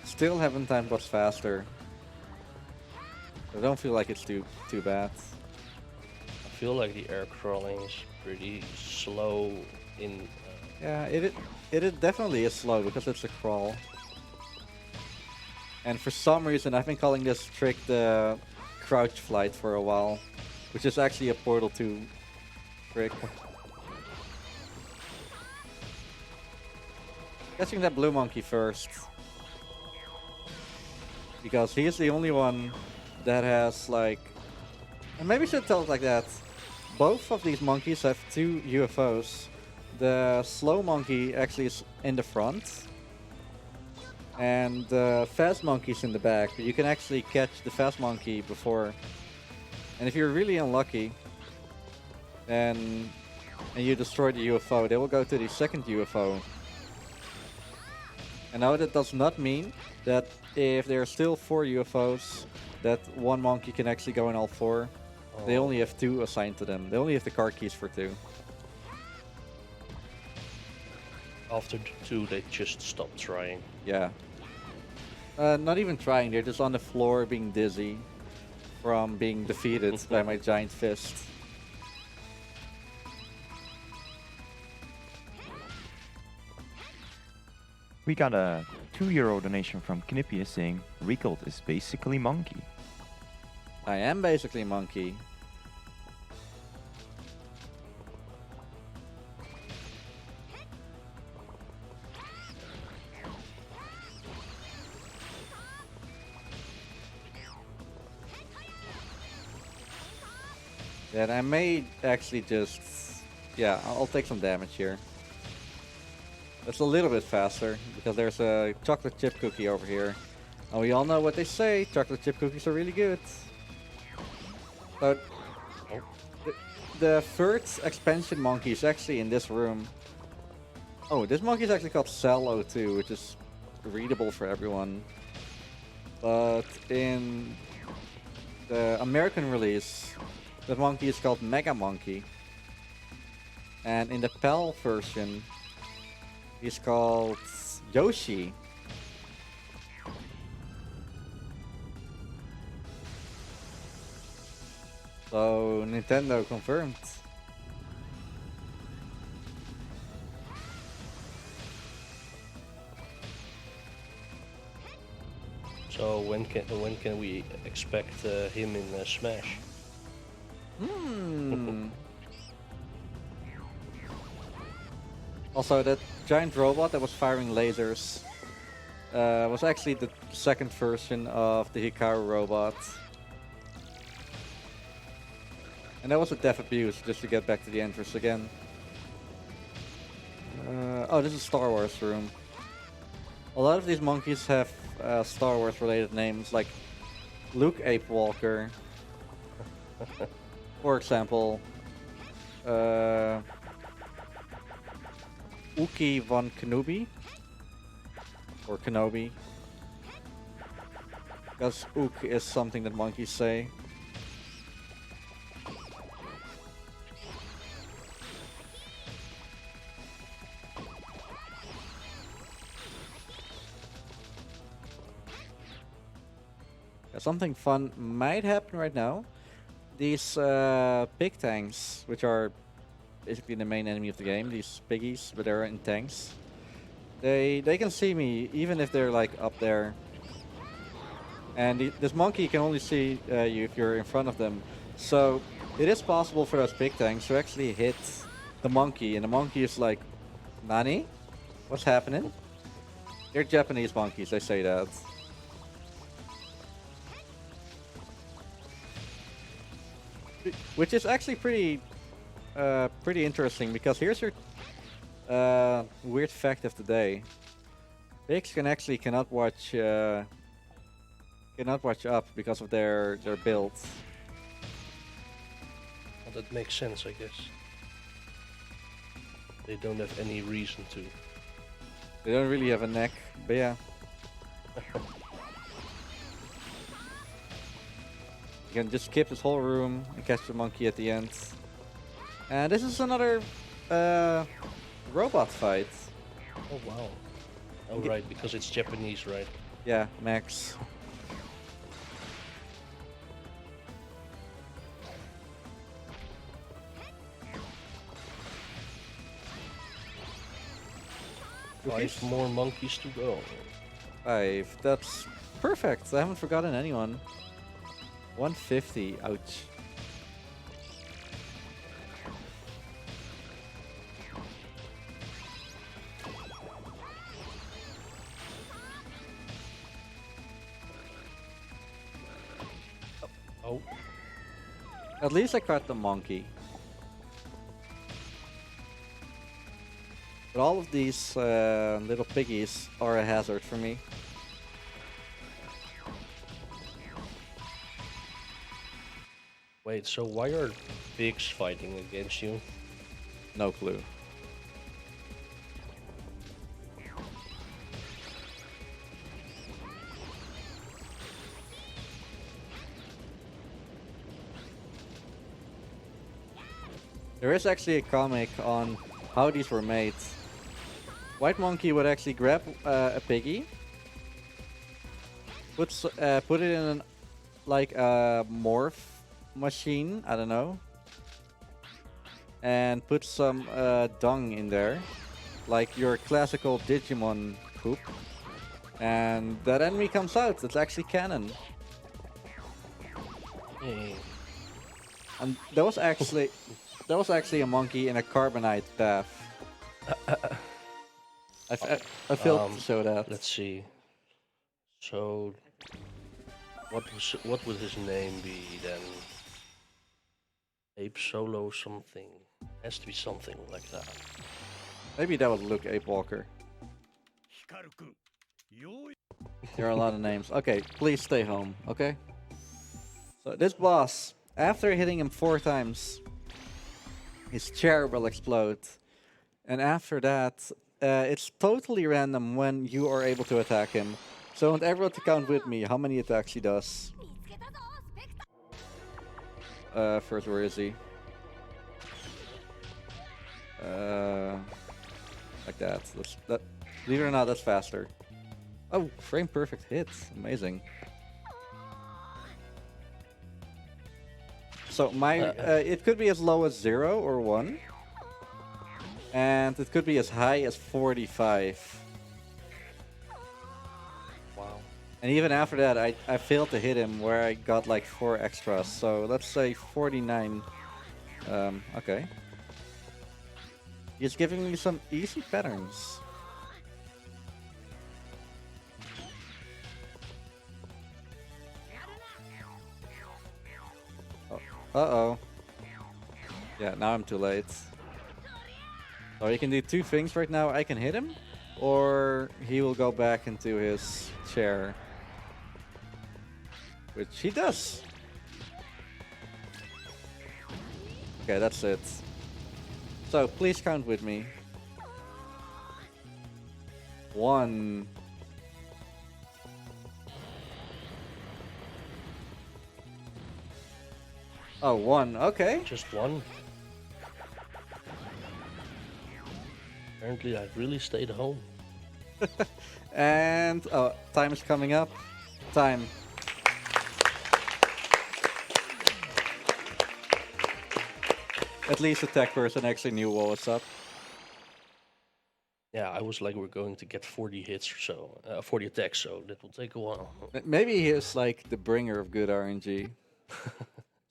still haven't timed what's faster. I don't feel like it's too bad. I feel like the air crawling is pretty slow in... Yeah, it definitely is slow because it's a crawl. And for some reason, I've been calling this trick the crouch flight for a while, which is actually a Portal 2 trick. Catching that blue monkey first. Because he is the only one that has like... And maybe I should tell it like that. Both of these monkeys have 2 UFOs. The slow monkey actually is in the front. And the fast monkey's in the back. But you can actually catch the fast monkey before. And if you're really unlucky, and you destroy the UFO, they will go to the second UFO. And now that does not mean that if there are still 4 UFOs, that one monkey can actually go in all 4. Oh. They only have 2 assigned to them. They only have the car keys for 2. After 2, they just stop trying. Yeah. Not even trying, they're just on the floor being dizzy from being defeated by my giant fist. We got a €2 donation from Knippius saying Riekelt is basically monkey. I am basically monkey. And I may actually just... Yeah, I'll take some damage here. That's a little bit faster, because there's a chocolate chip cookie over here. And we all know what they say, chocolate chip cookies are really good. But the third expansion monkey is actually in this room. Oh, this monkey is actually called Cell 02, which is readable for everyone. But in the American release, the monkey is called Mega Monkey. And in the PAL version, he's called Yoshi. So Nintendo confirmed. So when can we expect him in Smash? Also, that giant robot that was firing lasers was actually the second version of the Hikaru robot. And that was a death abuse, just to get back to the entrance again. Oh, this is Star Wars room. A lot of these monkeys have Star Wars related names, like Luke Ape Walker. For example, Uki von Kenobi, or Kenobi, because Ook is something that monkeys say. Something fun might happen right now. These pig tanks, which are basically the main enemy of the game, these piggies, but they're in tanks. They can see me even if they're like up there. And this monkey can only see you if you're in front of them. So it is possible for those pig tanks to actually hit the monkey, and the monkey is like, "Nani? What's happening?" They're Japanese monkeys, they say that. Which is actually pretty interesting, because here's your weird fact of the day. Pigs cannot watch up because of their build. Well, that makes sense, I guess. They don't have any reason to. They don't really have a neck, but yeah. You can just skip this whole room and catch the monkey at the end. And this is another robot fight. Oh wow. Oh right, because it's Japanese, right? Yeah, Max. Five more monkeys to go. 5. That's perfect. I haven't forgotten anyone. 150. Ouch. Oh, At least I caught the monkey. But all of these little piggies are a hazard for me. wait, so why are pigs fighting against you? No clue. There is actually a comic on how these were made. White Monkey would actually grab a piggy, put it in an, like a morph machine, I don't know, and put some dung in there, like your classical Digimon poop, and that enemy comes out. It's actually canon. Hey. And that was actually a monkey in a carbonite bath. I failed to show that. Let's see. So, what would his name be then? Ape Solo something. Has to be something like that. Maybe that would look Ape Walker. There are a lot of names. Okay, please stay home, okay? So this boss, after hitting him 4 times, his chair will explode. And after that, it's totally random when you are able to attack him. So I want everyone to count with me how many attacks he does. First, where is he? Like that. Believe it or not, that's faster. Oh, frame perfect hits. Amazing. So my it could be as low as 0 or 1. And it could be as high as 45. Wow. And even after that, I failed to hit him where I got like 4 extras. So let's say 49. Okay. He's giving me some easy patterns. Oh. Uh-oh. Yeah, now I'm too late. So he can do 2 things right now. I can hit him, or he will go back into his chair. Which he does. Okay, that's it. So please count with me. 1. Oh, 1. Okay. Just one? Apparently I really stayed home. And time is coming up. Time. at least the tech person actually knew what was up. Yeah, I was like, we're going to get 40 hits or so, 40 attacks, so that will take a while. Maybe he is like the bringer of good RNG.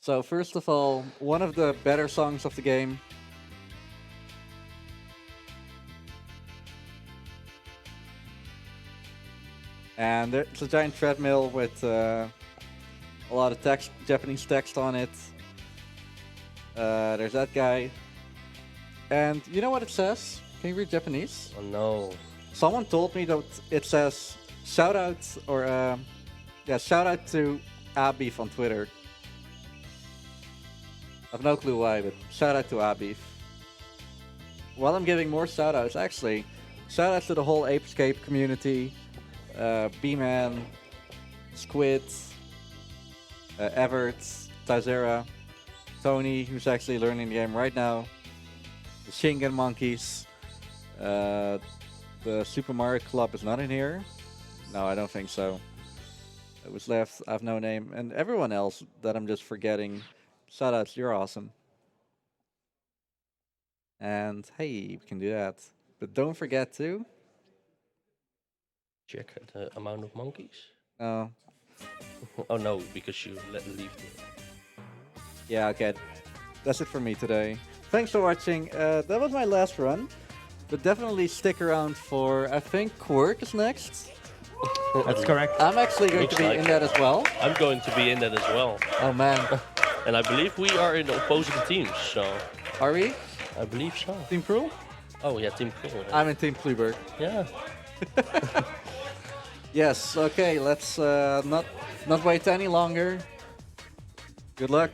So first of all, one of the better songs of the game. And it's a giant treadmill with a lot of text, Japanese text on it. There's that guy. And you know what it says? Can you read Japanese? Oh no. Someone told me that it says shout out or shout out to Abif on Twitter. I've no clue why, but shout out to Abif. While I'm giving more shout outs, actually, shout out to the whole Apescape community, B-Man, Squid, Everett, Tazera, Tony, who's actually learning the game right now, the Shingen Monkeys, the Super Mario Club is not in here. No, I don't think so. It was left, I have no name. And everyone else that I'm just forgetting, shoutouts, you're awesome. And hey, we can do that. But don't forget to... Check the amount of monkeys. Oh, Oh no, because you leave the... yeah, okay. That's it for me today. Thanks for watching. That was my last run. But definitely stick around for, I think, Quirk is next. That's correct. I'm actually going Looks to be like in that as well. I'm going to be in that as well. Oh man. And I believe we are in opposing teams, so... Are we? I believe so. Team Cruel? Oh yeah, Team Cool. I'm in Team Fluberg. Yeah. Yes, okay, let's not wait any longer. Good luck.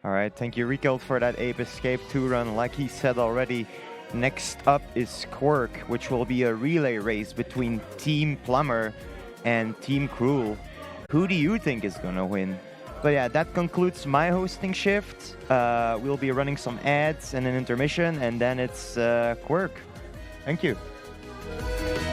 All right, thank you, Riekelt, for that Ape Escape 2 run. Like he said already, next up is Quirk, which will be a relay race between Team Plumber and Team Cruel. Who do you think is gonna win? But yeah, that concludes my hosting shift. We'll be running some ads and an intermission, and then it's Quirk. Thank you.